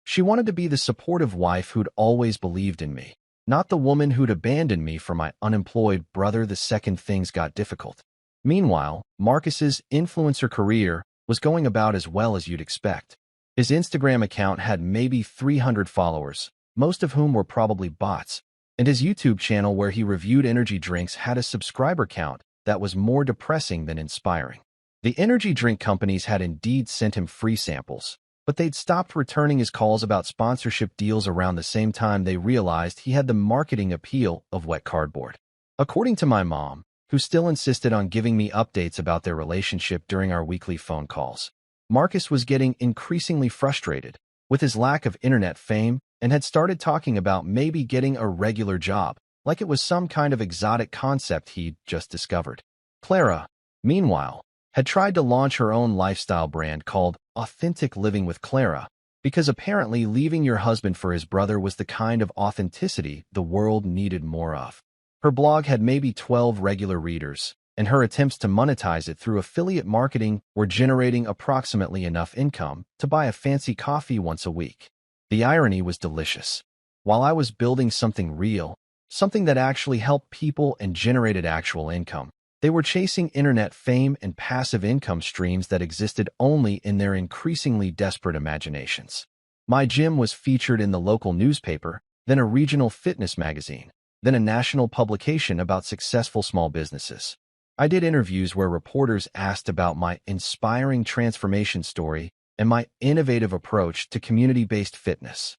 She wanted to be the supportive wife who'd always believed in me, not the woman who'd abandoned me for my unemployed brother the second things got difficult. Meanwhile, Marcus's influencer career was going about as well as you'd expect. His Instagram account had maybe 300 followers, most of whom were probably bots, and his YouTube channel where he reviewed energy drinks had a subscriber count that was more depressing than inspiring. The energy drink companies had indeed sent him free samples, but they'd stopped returning his calls about sponsorship deals around the same time they realized he had the marketing appeal of wet cardboard. According to my mom, who still insisted on giving me updates about their relationship during our weekly phone calls, Marcus was getting increasingly frustrated with his lack of internet fame and had started talking about maybe getting a regular job, like it was some kind of exotic concept he'd just discovered. Clara, meanwhile, had tried to launch her own lifestyle brand called Authentic Living with Clara, because apparently leaving your husband for his brother was the kind of authenticity the world needed more of. Her blog had maybe 12 regular readers, and her attempts to monetize it through affiliate marketing were generating approximately enough income to buy a fancy coffee once a week. The irony was delicious. While I was building something real, something that actually helped people and generated actual income, they were chasing internet fame and passive income streams that existed only in their increasingly desperate imaginations. My gym was featured in the local newspaper, then a regional fitness magazine, then a national publication about successful small businesses. I did interviews where reporters asked about my inspiring transformation story and my innovative approach to community-based fitness.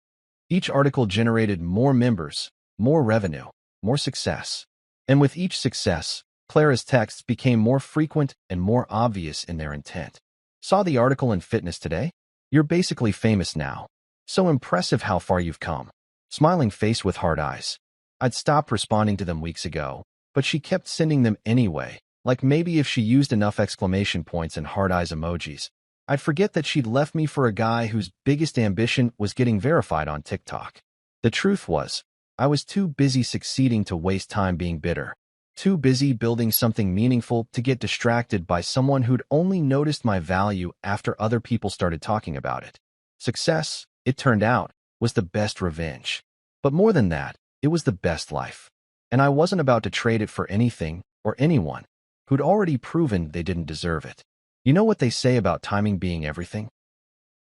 Each article generated more members, more revenue, more success. And with each success, Clara's texts became more frequent and more obvious in their intent. Saw the article in Fitness Today? You're basically famous now. So impressive how far you've come. Smiling face with hard eyes. I'd stopped responding to them weeks ago, but she kept sending them anyway, like maybe if she used enough exclamation points and hard eyes emojis, I'd forget that she'd left me for a guy whose biggest ambition was getting verified on TikTok. The truth was, I was too busy succeeding to waste time being bitter. Too busy building something meaningful to get distracted by someone who'd only noticed my value after other people started talking about it. Success, it turned out, was the best revenge. But more than that, it was the best life. And I wasn't about to trade it for anything or anyone who'd already proven they didn't deserve it. You know what they say about timing being everything?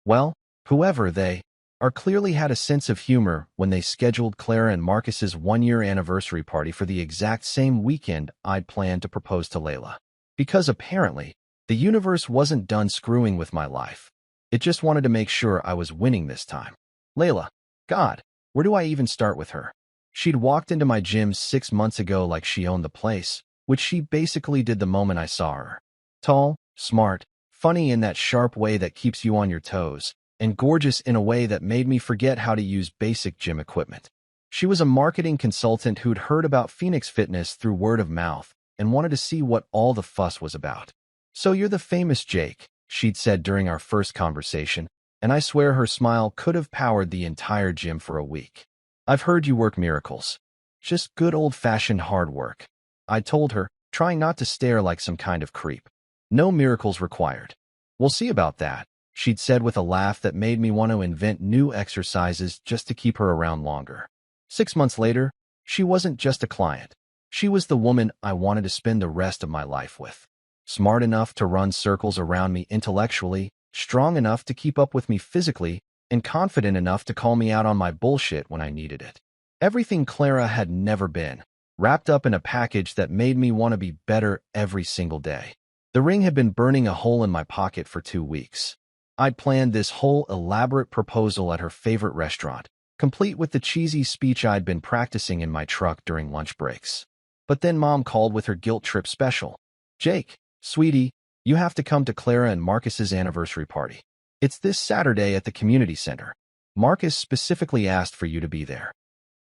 Well, whoever they are clearly had a sense of humor when they scheduled Clara and Marcus's one-year anniversary party for the exact same weekend I'd planned to propose to Layla. Because apparently, the universe wasn't done screwing with my life. It just wanted to make sure I was winning this time. Layla, God, where do I even start with her? She'd walked into my gym 6 months ago like she owned the place, which she basically did the moment I saw her. Tall, smart, funny in that sharp way that keeps you on your toes, and gorgeous in a way that made me forget how to use basic gym equipment. She was a marketing consultant who'd heard about Phoenix Fitness through word of mouth and wanted to see what all the fuss was about. "So you're the famous Jake," she'd said during our first conversation, and I swear her smile could have powered the entire gym for a week. "I've heard you work miracles. Just good old-fashioned hard work," I told her, trying not to stare like some kind of creep. "No miracles required." "We'll see about that," she'd said with a laugh that made me want to invent new exercises just to keep her around longer. 6 months later, she wasn't just a client. She was the woman I wanted to spend the rest of my life with. Smart enough to run circles around me intellectually, strong enough to keep up with me physically, and confident enough to call me out on my bullshit when I needed it. Everything Clara had never been, wrapped up in a package that made me want to be better every single day. The ring had been burning a hole in my pocket for 2 weeks. I'd planned this whole elaborate proposal at her favorite restaurant, complete with the cheesy speech I'd been practicing in my truck during lunch breaks. But then Mom called with her guilt trip special. "Jake, sweetie, you have to come to Clara and Marcus's anniversary party. It's this Saturday at the community center. Marcus specifically asked for you to be there."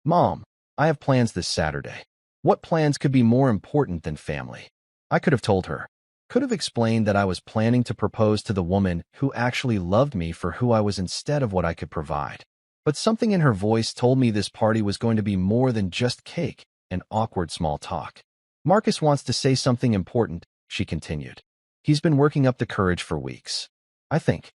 "Mom, I have plans this Saturday." What plans could be more important than family? I could have told her. Could have explained that I was planning to propose to the woman who actually loved me for who I was instead of what I could provide. But something in her voice told me this party was going to be more than just cake and awkward small talk. "Marcus wants to say something important," she continued. "He's been working up the courage for weeks. I think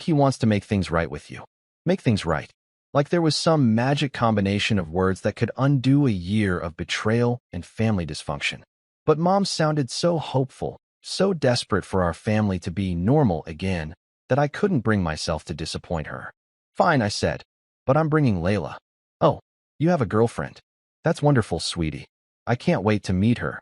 he wants to make things right with you. Make things right." Like there was some magic combination of words that could undo a year of betrayal and family dysfunction. But Mom sounded so hopeful, so desperate for our family to be normal again, that I couldn't bring myself to disappoint her. "Fine," I said, "but I'm bringing Layla." "Oh, you have a girlfriend. That's wonderful, sweetie. I can't wait to meet her."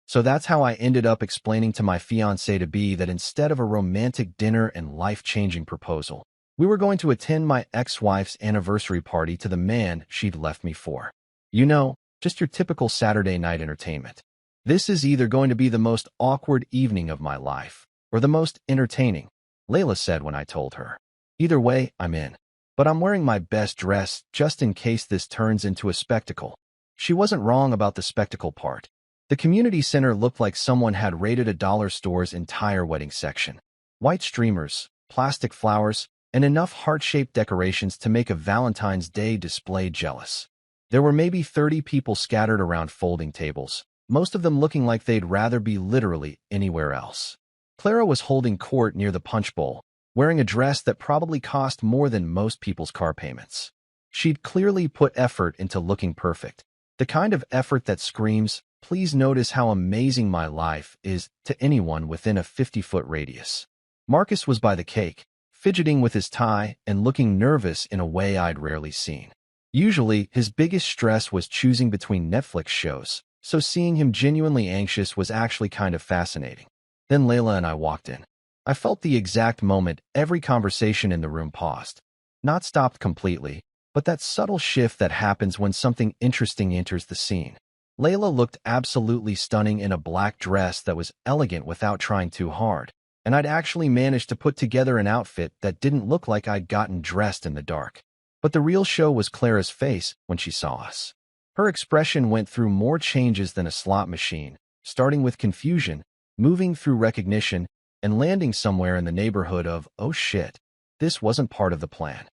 So that's how I ended up explaining to my fiancé-to-be that instead of a romantic dinner and life-changing proposal, we were going to attend my ex-wife's anniversary party to the man she'd left me for. You know, just your typical Saturday night entertainment. This is either going to be the most awkward evening of my life, or the most entertaining, Layla said when I told her. Either way, I'm in. But I'm wearing my best dress just in case this turns into a spectacle. She wasn't wrong about the spectacle part. The community center looked like someone had raided a dollar store's entire wedding section. White streamers, plastic flowers, and enough heart-shaped decorations to make a Valentine's Day display jealous. There were maybe 30 people scattered around folding tables, most of them looking like they'd rather be literally anywhere else. Clara was holding court near the punch bowl, wearing a dress that probably cost more than most people's car payments. She'd clearly put effort into looking perfect, the kind of effort that screams, "Please notice how amazing my life is," to anyone within a 50-foot radius. Marcus was by the cake, fidgeting with his tie and looking nervous in a way I'd rarely seen. Usually, his biggest stress was choosing between Netflix shows, so seeing him genuinely anxious was actually kind of fascinating. Then Layla and I walked in. I felt the exact moment every conversation in the room paused. Not stopped completely, but that subtle shift that happens when something interesting enters the scene. Layla looked absolutely stunning in a black dress that was elegant without trying too hard, and I'd actually managed to put together an outfit that didn't look like I'd gotten dressed in the dark. But the real show was Clara's face when she saw us. Her expression went through more changes than a slot machine, starting with confusion, moving through recognition, and landing somewhere in the neighborhood of, oh shit, this wasn't part of the plan.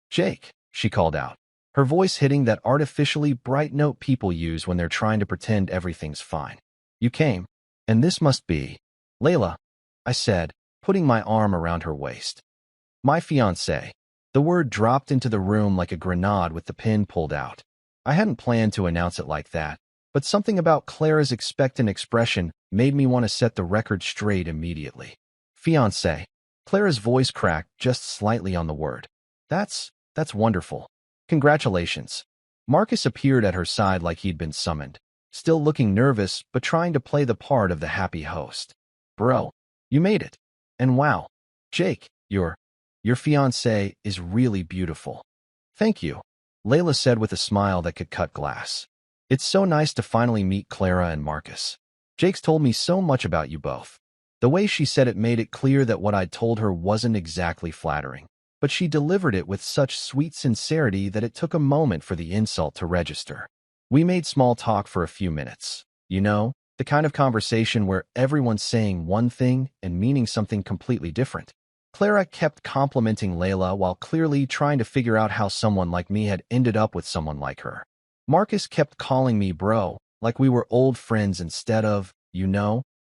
Jake, she called out, her voice hitting that artificially bright note people use when they're trying to pretend everything's fine. You came, and this must be Layla, I said, putting my arm around her waist. My fiance. The word dropped into the room like a grenade with the pin pulled out. I hadn't planned to announce it like that, but something about Clara's expectant expression made me want to set the record straight immediately. Fiance. Clara's voice cracked just slightly on the word. That's wonderful. Congratulations. Marcus appeared at her side like he'd been summoned, still looking nervous but trying to play the part of the happy host. Bro, you made it. And wow, Jake, your fiancé is really beautiful. Thank you, Layla said with a smile that could cut glass. It's so nice to finally meet Clara and Marcus. Jake's told me so much about you both. The way she said it made it clear that what I'd told her wasn't exactly flattering, but she delivered it with such sweet sincerity that it took a moment for the insult to register. We made small talk for a few minutes. You know, the kind of conversation where everyone's saying one thing and meaning something completely different. Clara kept complimenting Layla while clearly trying to figure out how someone like me had ended up with someone like her. Marcus kept calling me bro, like we were old friends instead of,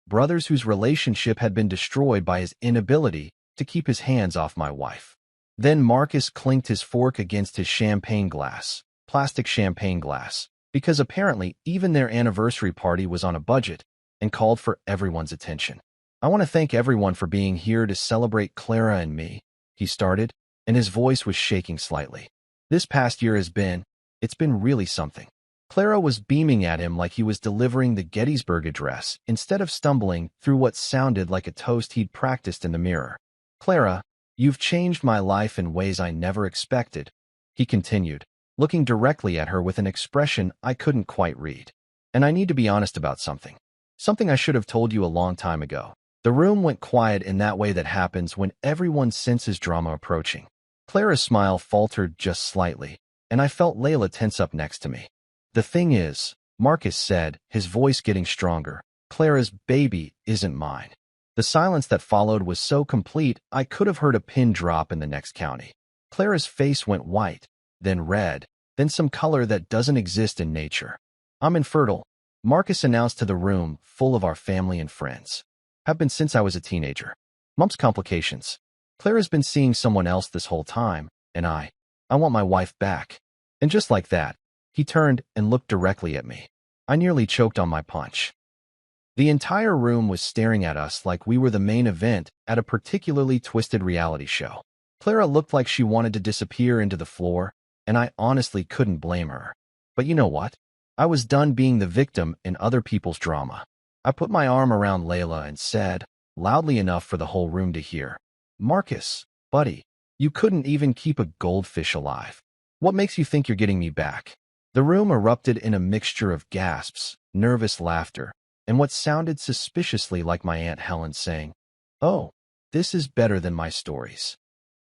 brothers whose relationship had been destroyed by his inability to keep his hands off my wife. Then Marcus clinked his fork against his champagne glass, plastic champagne glass, because apparently even their anniversary party was on a budget, and called for everyone's attention. I want to thank everyone for being here to celebrate Clara and me, he started, and his voice was shaking slightly. This past year it's been really something. Clara was beaming at him like he was delivering the Gettysburg Address instead of stumbling through what sounded like a toast he'd practiced in the mirror. Clara, you've changed my life in ways I never expected, he continued, looking directly at her with an expression I couldn't quite read. And I need to be honest about something. Something I should have told you a long time ago. The room went quiet in that way that happens when everyone senses drama approaching. Clara's smile faltered just slightly, and I felt Layla tense up next to me. The thing is, Marcus said, his voice getting stronger, Clara's baby isn't mine. The silence that followed was so complete I could have heard a pin drop in the next county. Clara's face went white, then red, then some color that doesn't exist in nature. I'm infertile, Marcus announced to the room full of our family and friends. Have been since I was a teenager. Mumps complications. Clara's been seeing someone else this whole time, and I want my wife back. And just like that, he turned and looked directly at me. I nearly choked on my punch. The entire room was staring at us like we were the main event at a particularly twisted reality show. Clara looked like she wanted to disappear into the floor, and I honestly couldn't blame her. But you know what? I was done being the victim in other people's drama. I put my arm around Layla and said, loudly enough for the whole room to hear, Marcus, buddy, you couldn't even keep a goldfish alive. What makes you think you're getting me back? The room erupted in a mixture of gasps, nervous laughter, and what sounded suspiciously like my Aunt Helen saying, oh, this is better than my stories.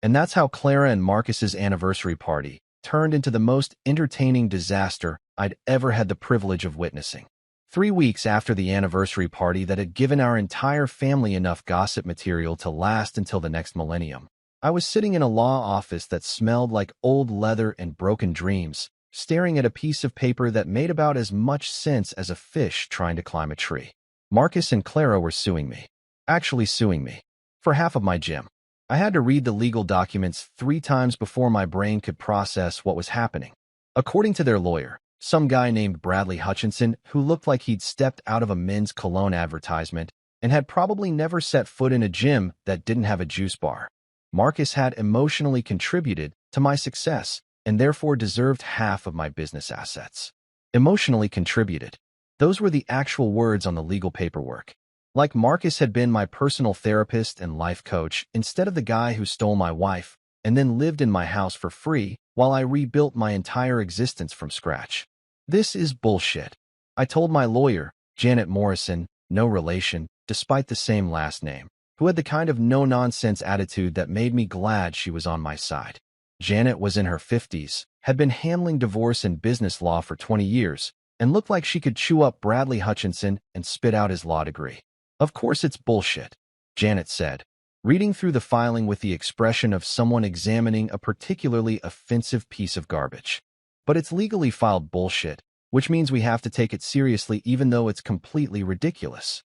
And that's how Clara and Marcus's anniversary party turned into the most entertaining disaster I'd ever had the privilege of witnessing. 3 weeks after the anniversary party that had given our entire family enough gossip material to last until the next millennium, I was sitting in a law office that smelled like old leather and broken dreams, staring at a piece of paper that made about as much sense as a fish trying to climb a tree. Marcus and Clara were suing me. Actually suing me. For half of my gym. I had to read the legal documents 3 times before my brain could process what was happening. According to their lawyer, some guy named Bradley Hutchinson who looked like he'd stepped out of a men's cologne advertisement and had probably never set foot in a gym that didn't have a juice bar. Marcus had emotionally contributed to my success and therefore deserved half of my business assets. Emotionally contributed. Those were the actual words on the legal paperwork. Like Marcus had been my personal therapist and life coach instead of the guy who stole my wife and then lived in my house for free while I rebuilt my entire existence from scratch. This is bullshit. I told my lawyer, Janet Morrison, no relation, despite the same last name, who had the kind of no-nonsense attitude that made me glad she was on my side. Janet was in her 50s, had been handling divorce and business law for 20 years, and looked like she could chew up Bradley Hutchinson and spit out his law degree. Of course it's bullshit, Janet said, reading through the filing with the expression of someone examining a particularly offensive piece of garbage. But it's legally filed bullshit, which means we have to take it seriously even though it's completely ridiculous.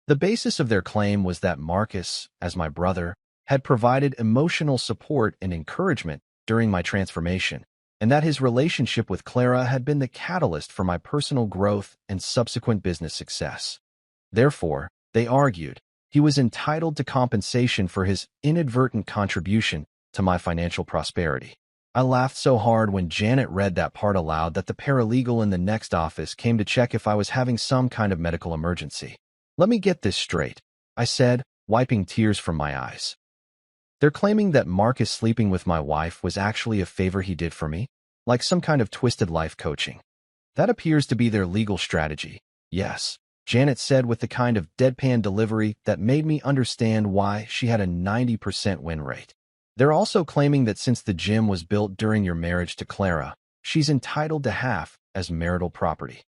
The basis of their claim was that Marcus, as my brother, had provided emotional support and encouragement during my transformation, and that his relationship with Clara had been the catalyst for my personal growth and subsequent business success. Therefore, they argued, he was entitled to compensation for his inadvertent contribution to my financial prosperity. I laughed so hard when Janet read that part aloud that the paralegal in the next office came to check if I was having some kind of medical emergency. Let me get this straight, I said, wiping tears from my eyes. They're claiming that Marcus sleeping with my wife was actually a favor he did for me, like some kind of twisted life coaching. That appears to be their legal strategy, yes, Janet said with the kind of deadpan delivery that made me understand why she had a 90% win rate. They're also claiming that since the gym was built during your marriage to Clara, she's entitled to half as marital property.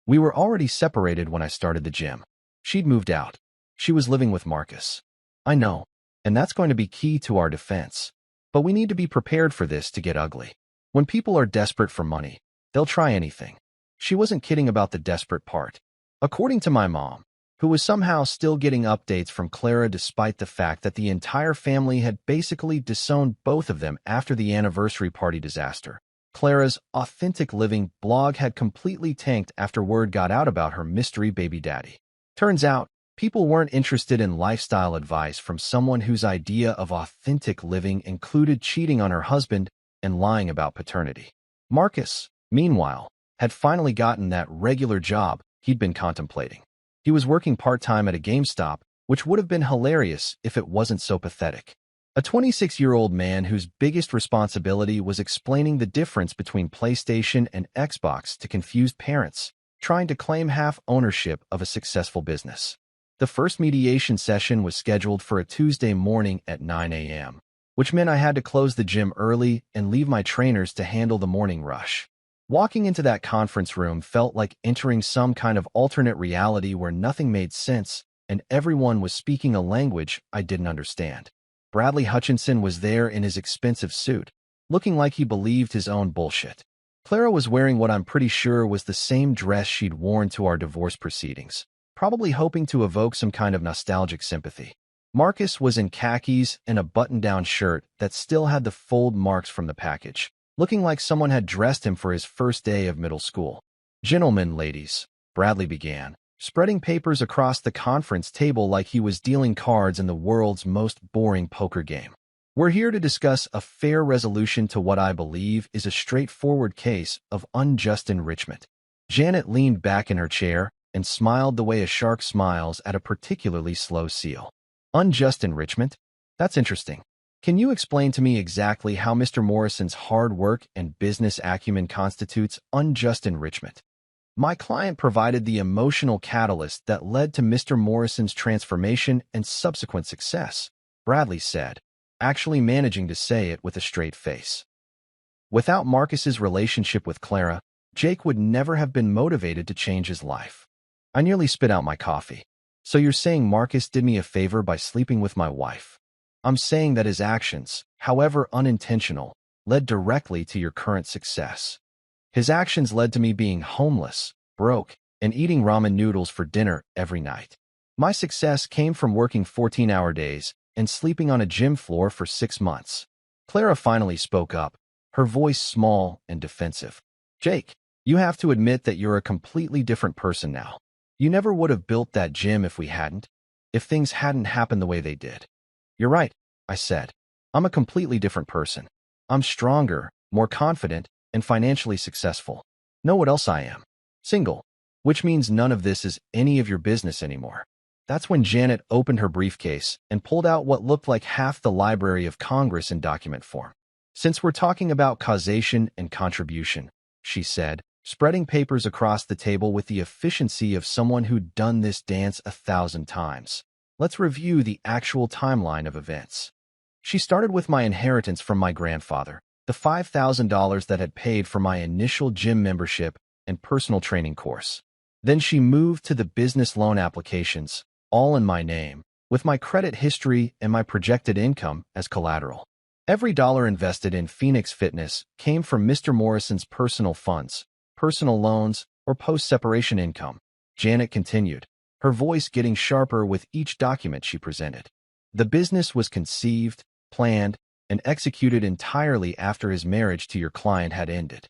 We were already separated when I started the gym. She'd moved out. She was living with Marcus. I know, and that's going to be key to our defense. But we need to be prepared for this to get ugly. When people are desperate for money, they'll try anything. She wasn't kidding about the desperate part. According to my mom, who was somehow still getting updates from Clara despite the fact that the entire family had basically disowned both of them after the anniversary party disaster, Clara's Authentic Living blog had completely tanked after word got out about her mystery baby daddy. Turns out, people weren't interested in lifestyle advice from someone whose idea of authentic living included cheating on her husband and lying about paternity. Marcus, meanwhile, had finally gotten that regular job he'd been contemplating. He was working part-time at a GameStop, which would have been hilarious if it wasn't so pathetic. A 26-year-old man whose biggest responsibility was explaining the difference between PlayStation and Xbox to confused parents, trying to claim half ownership of a successful business. The first mediation session was scheduled for a Tuesday morning at 9 a.m., which meant I had to close the gym early and leave my trainers to handle the morning rush. Walking into that conference room felt like entering some kind of alternate reality where nothing made sense and everyone was speaking a language I didn't understand. Bradley Hutchinson was there in his expensive suit, looking like he believed his own bullshit. Clara was wearing what I'm pretty sure was the same dress she'd worn to our divorce proceedings, probably hoping to evoke some kind of nostalgic sympathy. Marcus was in khakis and a button-down shirt that still had the fold marks from the package, looking like someone had dressed him for his first day of middle school. "Gentlemen, ladies," Bradley began, spreading papers across the conference table like he was dealing cards in the world's most boring poker game. "We're here to discuss a fair resolution to what I believe is a straightforward case of unjust enrichment." Janet leaned back in her chair and smiled the way a shark smiles at a particularly slow seal. "Unjust enrichment? That's interesting. Can you explain to me exactly how Mr. Morrison's hard work and business acumen constitutes unjust enrichment?" "My client provided the emotional catalyst that led to Mr. Morrison's transformation and subsequent success," Bradley said, actually managing to say it with a straight face. Without Marcus's relationship with Clara, Jake would never have been motivated to change his life. I nearly spit out my coffee. "So you're saying Marcus did me a favor by sleeping with my wife?" "I'm saying that his actions, however unintentional, led directly to your current success. His actions led to me being homeless, broke, and eating ramen noodles for dinner every night. My success came from working 14-hour days and sleeping on a gym floor for 6 months." Clara finally spoke up, her voice small and defensive. "Jake, you have to admit that you're a completely different person now. You never would have built that gym if things hadn't happened the way they did." "You're right," I said. "I'm a completely different person. I'm stronger, more confident, and financially successful. Know what else I am? Single, which means none of this is any of your business anymore." That's when Janet opened her briefcase and pulled out what looked like half the Library of Congress in document form. "Since we're talking about causation and contribution," she said, spreading papers across the table with the efficiency of someone who'd done this dance 1,000 times, "let's review the actual timeline of events." She started with my inheritance from my grandfather, the $5,000 that had paid for my initial gym membership and personal training course. Then she moved to the business loan applications, all in my name, with my credit history and my projected income as collateral. Every dollar invested in Phoenix Fitness came from Mr. Morrison's personal funds, personal loans, or post-separation income. Janet continued, her voice getting sharper with each document she presented. The business was conceived, planned, and executed entirely after his marriage to your client had ended.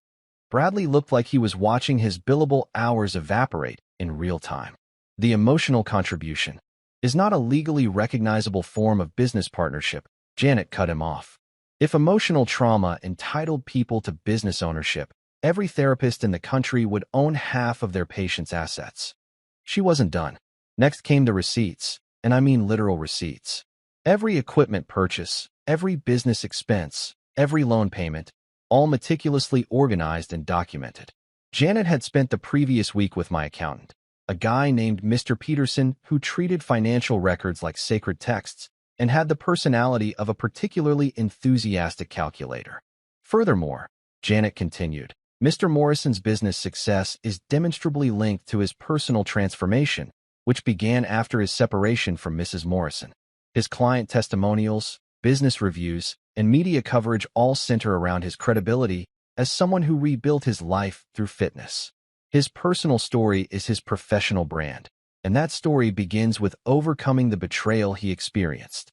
Bradley looked like he was watching his billable hours evaporate in real time. The emotional contribution is not a legally recognizable form of business partnership. Janet cut him off. If emotional trauma entitled people to business ownership, every therapist in the country would own half of their patients' assets. She wasn't done. Next came the receipts, and I mean literal receipts. Every equipment purchase, every business expense, every loan payment, all meticulously organized and documented. Janet had spent the previous week with my accountant, a guy named Mr. Peterson who treated financial records like sacred texts and had the personality of a particularly enthusiastic calculator. Furthermore, Janet continued, Mr. Morrison's business success is demonstrably linked to his personal transformation, which began after his separation from Mrs. Morrison. His client testimonials, business reviews, and media coverage all center around his credibility as someone who rebuilt his life through fitness. His personal story is his professional brand, and that story begins with overcoming the betrayal he experienced.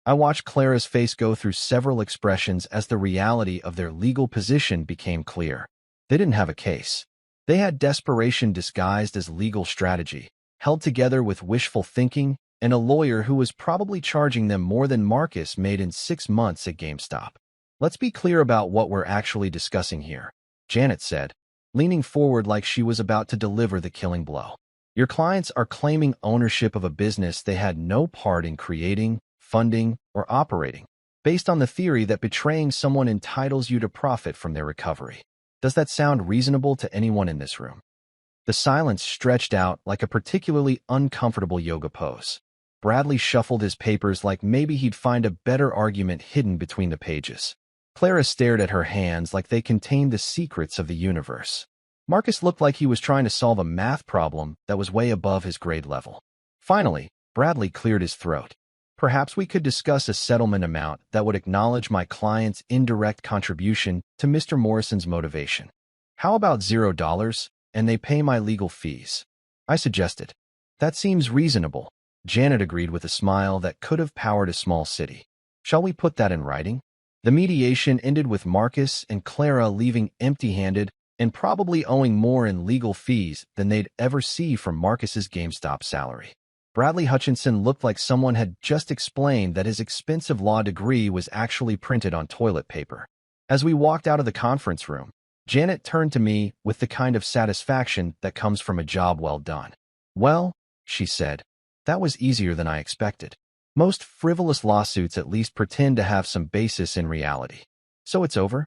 I watched Clara's face go through several expressions as the reality of their legal position became clear. They didn't have a case. They had desperation disguised as legal strategy, held together with wishful thinking, and a lawyer who was probably charging them more than Marcus made in 6 months at GameStop. "Let's be clear about what we're actually discussing here," Janet said, leaning forward like she was about to deliver the killing blow. "Your clients are claiming ownership of a business they had no part in creating, funding, or operating, based on the theory that betraying someone entitles you to profit from their recovery. Does that sound reasonable to anyone in this room?" The silence stretched out like a particularly uncomfortable yoga pose. Bradley shuffled his papers like maybe he'd find a better argument hidden between the pages. Clara stared at her hands like they contained the secrets of the universe. Marcus looked like he was trying to solve a math problem that was way above his grade level. Finally, Bradley cleared his throat. "Perhaps we could discuss a settlement amount that would acknowledge my client's indirect contribution to Mr. Morrison's motivation. How about $0, and they pay my legal fees?" I suggested. "That seems reasonable," Janet agreed with a smile that could have powered a small city. "Shall we put that in writing?" The mediation ended with Marcus and Clara leaving empty-handed and probably owing more in legal fees than they'd ever see from Marcus's GameStop salary. Bradley Hutchinson looked like someone had just explained that his expensive law degree was actually printed on toilet paper. As we walked out of the conference room, Janet turned to me with the kind of satisfaction that comes from a job well done. "Well," she said, "that was easier than I expected. Most frivolous lawsuits at least pretend to have some basis in reality. So it's over?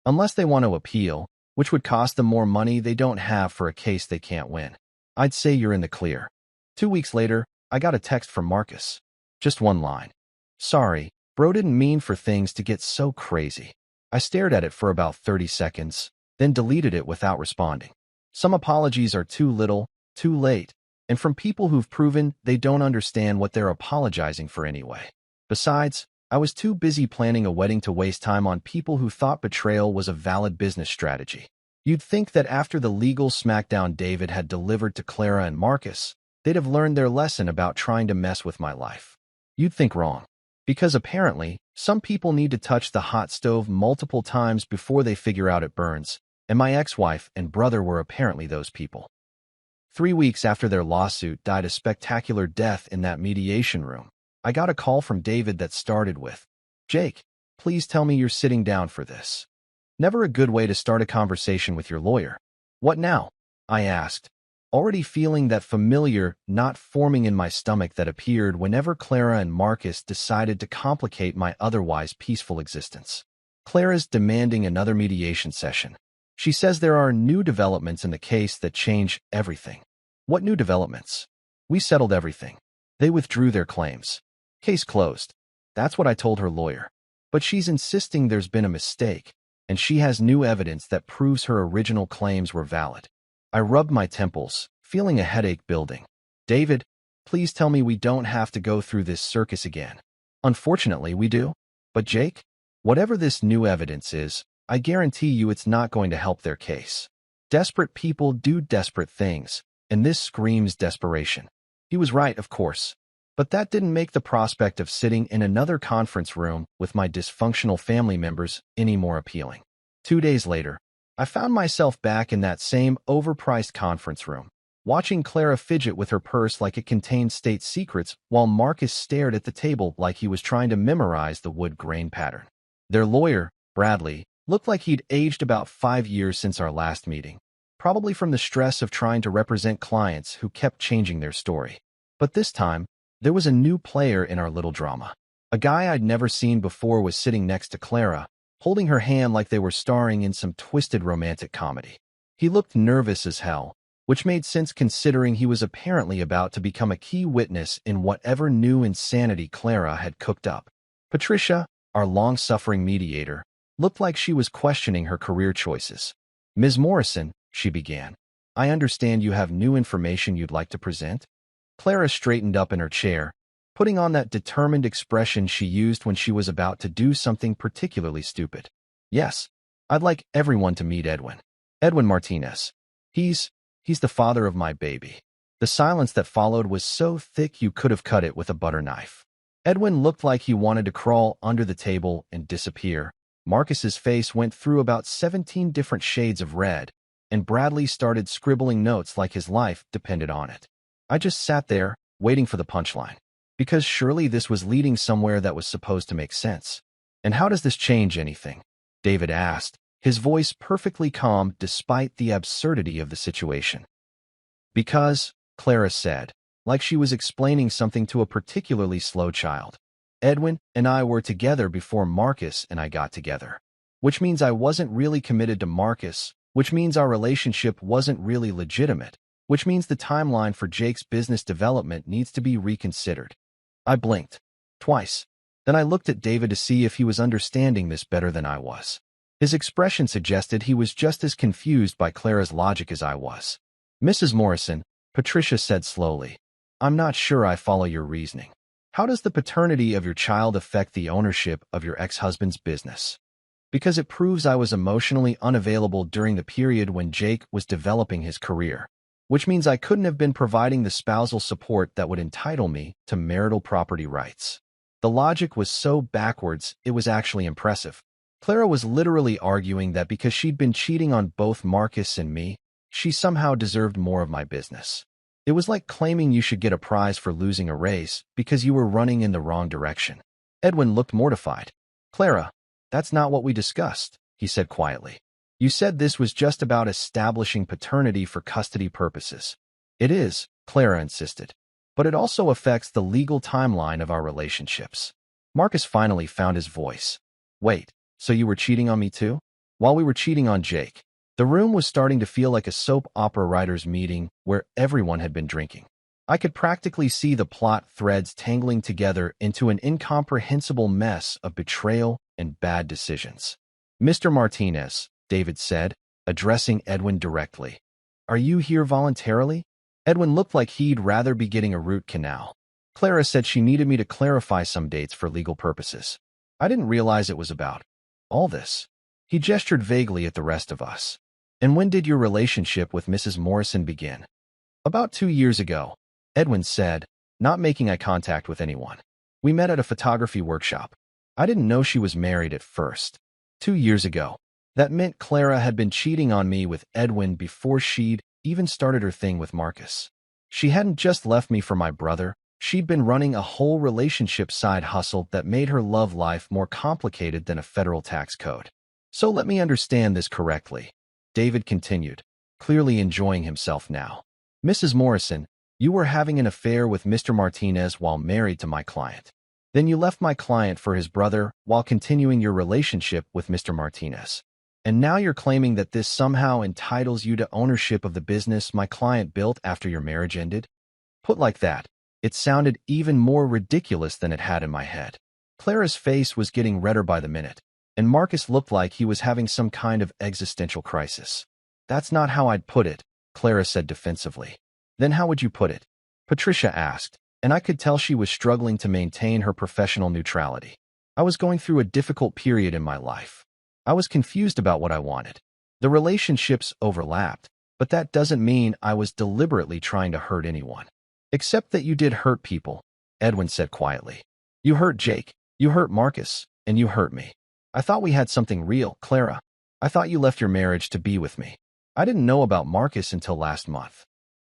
Unless they want to appeal, which would cost them more money they don't have for a case they can't win. I'd say you're in the clear." 2 weeks later, I got a text from Marcus. Just one line. "Sorry, bro, didn't mean for things to get so crazy." I stared at it for about 30 seconds, then deleted it without responding. Some apologies are too little, too late, and from people who've proven they don't understand what they're apologizing for anyway. Besides, I was too busy planning a wedding to waste time on people who thought betrayal was a valid business strategy. You'd think that after the legal smackdown David had delivered to Clara and Marcus, they'd have learned their lesson about trying to mess with my life. You'd think wrong. Because apparently, some people need to touch the hot stove multiple times before they figure out it burns, and my ex-wife and brother were apparently those people. 3 weeks after their lawsuit died a spectacular death in that mediation room, I got a call from David that started with, "Jake, please tell me you're sitting down for this." Never a good way to start a conversation with your lawyer. "What now?" I asked. already feeling that familiar knot forming in my stomach that appeared whenever Clara and Marcus decided to complicate my otherwise peaceful existence. Clara's demanding another mediation session. She says there are new developments in the case that change everything. What new developments? We settled everything. They withdrew their claims. Case closed. That's what I told her lawyer. But she's insisting there's been a mistake, and she has new evidence that proves her original claims were valid. I rubbed my temples, feeling a headache building. David, please tell me we don't have to go through this circus again. Unfortunately, we do. But Jake, whatever this new evidence is, I guarantee you it's not going to help their case. Desperate people do desperate things, and this screams desperation. He was right, of course. But that didn't make the prospect of sitting in another conference room with my dysfunctional family members any more appealing. 2 days later, I found myself back in that same overpriced conference room, watching Clara fidget with her purse like it contained state secrets while Marcus stared at the table like he was trying to memorize the wood grain pattern. Their lawyer, Bradley, looked like he'd aged about 5 years since our last meeting, probably from the stress of trying to represent clients who kept changing their story. But this time, there was a new player in our little drama. A guy I'd never seen before was sitting next to Clara, holding her hand like they were starring in some twisted romantic comedy. He looked nervous as hell, which made sense considering he was apparently about to become a key witness in whatever new insanity Clara had cooked up. Patricia, our long-suffering mediator, looked like she was questioning her career choices. Ms. Morrison, she began, I understand you have new information you'd like to present? Clara straightened up in her chair, putting on that determined expression she used when she was about to do something particularly stupid. Yes, I'd like everyone to meet Edwin. Edwin Martinez. He's the father of my baby. The silence that followed was so thick you could have cut it with a butter knife. Edwin looked like he wanted to crawl under the table and disappear. Marcus's face went through about 17 different shades of red, and Bradley started scribbling notes like his life depended on it. I just sat there, waiting for the punchline, because surely this was leading somewhere that was supposed to make sense. And how does this change anything? David asked, his voice perfectly calm despite the absurdity of the situation. Because, Clara said, like she was explaining something to a particularly slow child. Edwin and I were together before Marcus and I got together. Which means I wasn't really committed to Marcus, which means our relationship wasn't really legitimate, which means the timeline for Jake's business development needs to be reconsidered. I blinked. Twice. Then I looked at David to see if he was understanding this better than I was. His expression suggested he was just as confused by Clara's logic as I was. Mrs. Morrison, Patricia said slowly, I'm not sure I follow your reasoning. How does the paternity of your child affect the ownership of your ex-husband's business? Because it proves I was emotionally unavailable during the period when Jake was developing his career, which means I couldn't have been providing the spousal support that would entitle me to marital property rights. The logic was so backwards, it was actually impressive. Clara was literally arguing that because she'd been cheating on both Marcus and me, she somehow deserved more of my business. It was like claiming you should get a prize for losing a race because you were running in the wrong direction. Edwin looked mortified. Clara, that's not what we discussed, he said quietly. You said this was just about establishing paternity for custody purposes. It is, Clara insisted. But it also affects the legal timeline of our relationships. Marcus finally found his voice. Wait, so you were cheating on me too? While we were cheating on Jake. The room was starting to feel like a soap opera writers' meeting where everyone had been drinking. I could practically see the plot threads tangling together into an incomprehensible mess of betrayal and bad decisions. Mr. Martinez, David said, addressing Edwin directly. Are you here voluntarily? Edwin looked like he'd rather be getting a root canal. Clara said she needed me to clarify some dates for legal purposes. I didn't realize it was about all this. He gestured vaguely at the rest of us. And when did your relationship with Mrs. Morrison begin? About 2 years ago, Edwin said, not making eye contact with anyone. We met at a photography workshop. I didn't know she was married at first. 2 years ago. That meant Clara had been cheating on me with Edwin before she'd even started her thing with Marcus. She hadn't just left me for my brother, she'd been running a whole relationship side hustle that made her love life more complicated than a federal tax code. So let me understand this correctly. David continued, clearly enjoying himself now. Mrs. Morrison, you were having an affair with Mr. Martinez while married to my client. Then you left my client for his brother while continuing your relationship with Mr. Martinez. And now you're claiming that this somehow entitles you to ownership of the business my client built after your marriage ended? Put like that, it sounded even more ridiculous than it had in my head. Clara's face was getting redder by the minute, and Marcus looked like he was having some kind of existential crisis. That's not how I'd put it, Clara said defensively. Then how would you put it? Patricia asked, and I could tell she was struggling to maintain her professional neutrality. I was going through a difficult period in my life. I was confused about what I wanted. The relationships overlapped, but that doesn't mean I was deliberately trying to hurt anyone. Except that you did hurt people, Edwin said quietly. You hurt Jake, you hurt Marcus, and you hurt me. I thought we had something real, Clara. I thought you left your marriage to be with me. I didn't know about Marcus until last month.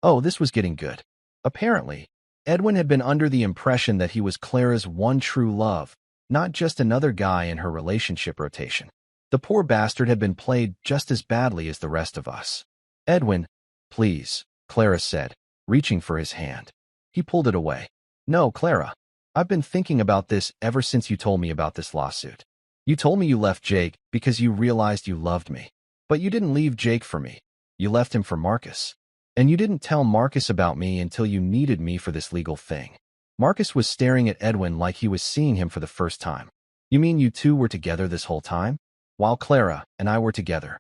Oh, this was getting good. Apparently, Edwin had been under the impression that he was Clara's one true love, not just another guy in her relationship rotation. The poor bastard had been played just as badly as the rest of us. Edwin, please, Clara said, reaching for his hand. He pulled it away. No, Clara. I've been thinking about this ever since you told me about this lawsuit. You told me you left Jake because you realized you loved me. But you didn't leave Jake for me. You left him for Marcus. And you didn't tell Marcus about me until you needed me for this legal thing. Marcus was staring at Edwin like he was seeing him for the first time. You mean you two were together this whole time? While Clara and I were together.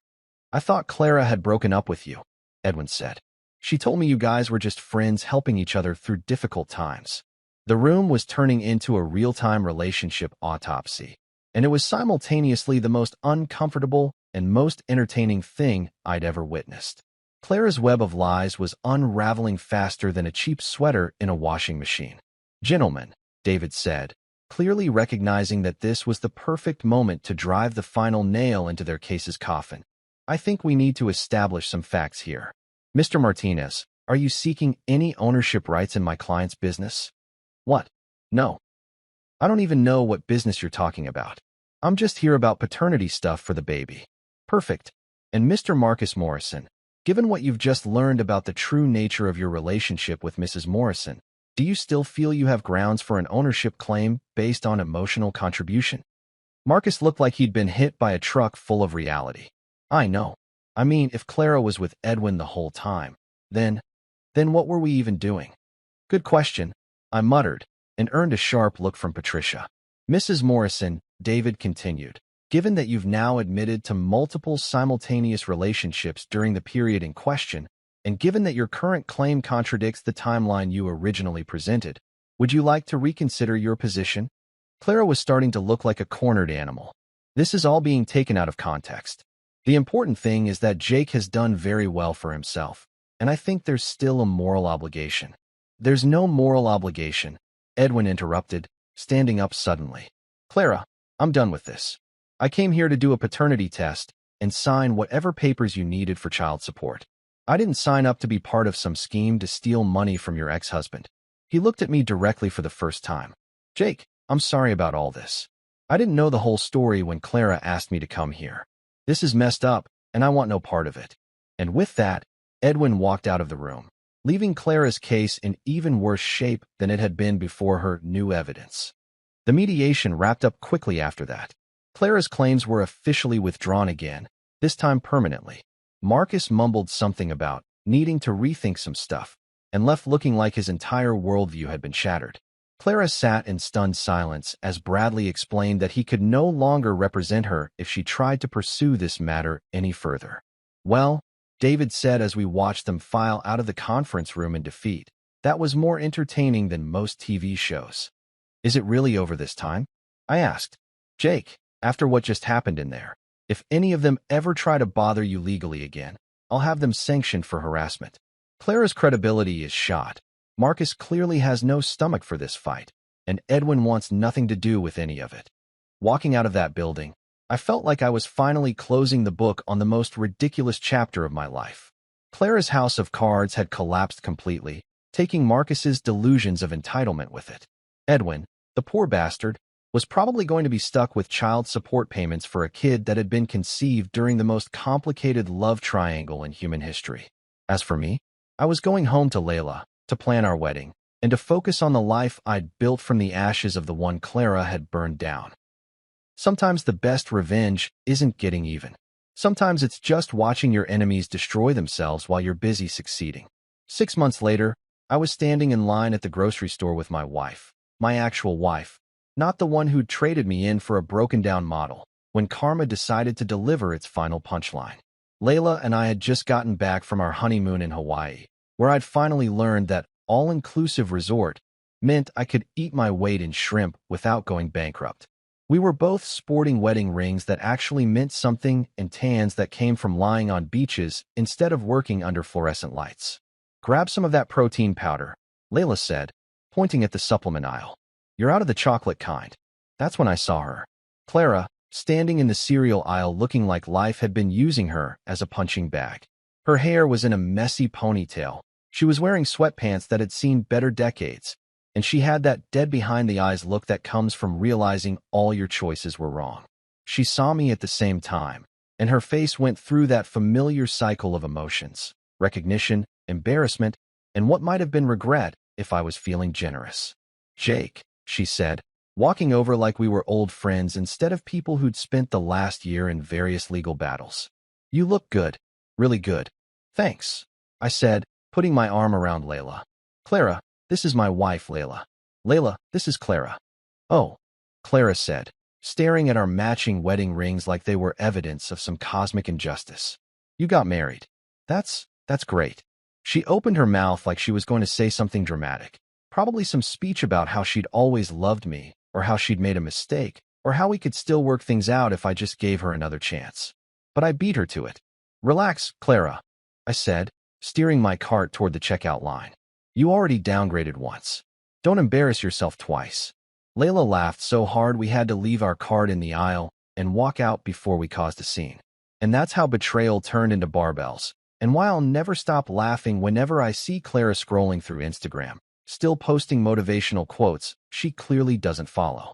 I thought Clara had broken up with you, Edwin said. She told me you guys were just friends helping each other through difficult times. The room was turning into a real-time relationship autopsy, and it was simultaneously the most uncomfortable and most entertaining thing I'd ever witnessed. Clara's web of lies was unraveling faster than a cheap sweater in a washing machine. Gentlemen, David said, clearly recognizing that this was the perfect moment to drive the final nail into their case's coffin. I think we need to establish some facts here. Mr. Martinez, are you seeking any ownership rights in my client's business? What? No. I don't even know what business you're talking about. I'm just here about paternity stuff for the baby. Perfect. And Mr. Marcus Morrison, given what you've just learned about the true nature of your relationship with Mrs. Morrison, do you still feel you have grounds for an ownership claim based on emotional contribution? Marcus looked like he'd been hit by a truck full of reality. I know. I mean, if Clara was with Edwin the whole time, then what were we even doing? Good question, I muttered, and earned a sharp look from Patricia. Mrs. Morrison, David continued, given that you've now admitted to multiple simultaneous relationships during the period in question, and given that your current claim contradicts the timeline you originally presented, would you like to reconsider your position? Clara was starting to look like a cornered animal. This is all being taken out of context. The important thing is that Jake has done very well for himself, and I think there's still a moral obligation. There's no moral obligation, Edwin interrupted, standing up suddenly. Clara, I'm done with this. I came here to do a paternity test and sign whatever papers you needed for child support. I didn't sign up to be part of some scheme to steal money from your ex-husband. He looked at me directly for the first time. Jake, I'm sorry about all this. I didn't know the whole story when Clara asked me to come here. This is messed up, and I want no part of it. And with that, Edwin walked out of the room, leaving Clara's case in even worse shape than it had been before her new evidence. The mediation wrapped up quickly after that. Clara's claims were officially withdrawn again, this time permanently. Marcus mumbled something about needing to rethink some stuff, and left looking like his entire worldview had been shattered. Clara sat in stunned silence as Bradley explained that he could no longer represent her if she tried to pursue this matter any further. Well, David said as we watched them file out of the conference room in defeat, that was more entertaining than most TV shows. Is it really over this time? I asked. Jake, after what just happened in there, if any of them ever try to bother you legally again, I'll have them sanctioned for harassment. Clara's credibility is shot. Marcus clearly has no stomach for this fight, and Edwin wants nothing to do with any of it. Walking out of that building, I felt like I was finally closing the book on the most ridiculous chapter of my life. Clara's house of cards had collapsed completely, taking Marcus's delusions of entitlement with it. Edwin, the poor bastard, was probably going to be stuck with child support payments for a kid that had been conceived during the most complicated love triangle in human history. As for me, I was going home to Layla to plan our wedding and to focus on the life I'd built from the ashes of the one Clara had burned down. Sometimes the best revenge isn't getting even. Sometimes it's just watching your enemies destroy themselves while you're busy succeeding. 6 months later, I was standing in line at the grocery store with my wife, my actual wife, not the one who'd traded me in for a broken-down model, when karma decided to deliver its final punchline. Layla and I had just gotten back from our honeymoon in Hawaii, where I'd finally learned that all-inclusive resort meant I could eat my weight in shrimp without going bankrupt. We were both sporting wedding rings that actually meant something and tans that came from lying on beaches instead of working under fluorescent lights. "Grab some of that protein powder," Layla said, pointing at the supplement aisle. "You're out of the chocolate kind." That's when I saw her. Clara, standing in the cereal aisle looking like life had been using her as a punching bag. Her hair was in a messy ponytail. She was wearing sweatpants that had seen better decades, and she had that dead-behind-the-eyes look that comes from realizing all your choices were wrong. She saw me at the same time, and her face went through that familiar cycle of emotions: recognition, embarrassment, and what might have been regret if I was feeling generous. "Jake," she said, walking over like we were old friends instead of people who'd spent the last year in various legal battles. "You look good, really good." "Thanks," I said, putting my arm around Layla. "Clara, this is my wife, Layla. Layla, this is Clara." "Oh," Clara said, staring at our matching wedding rings like they were evidence of some cosmic injustice. "You got married. That's great." She opened her mouth like she was going to say something dramatic, probably some speech about how she'd always loved me, or how she'd made a mistake, or how we could still work things out if I just gave her another chance. But I beat her to it. "Relax, Clara," I said, steering my cart toward the checkout line. "You already downgraded once. Don't embarrass yourself twice." Layla laughed so hard we had to leave our cart in the aisle and walk out before we caused a scene. And that's how betrayal turned into barbells, and why I'll never stop laughing whenever I see Clara scrolling through Instagram, still posting motivational quotes she clearly doesn't follow.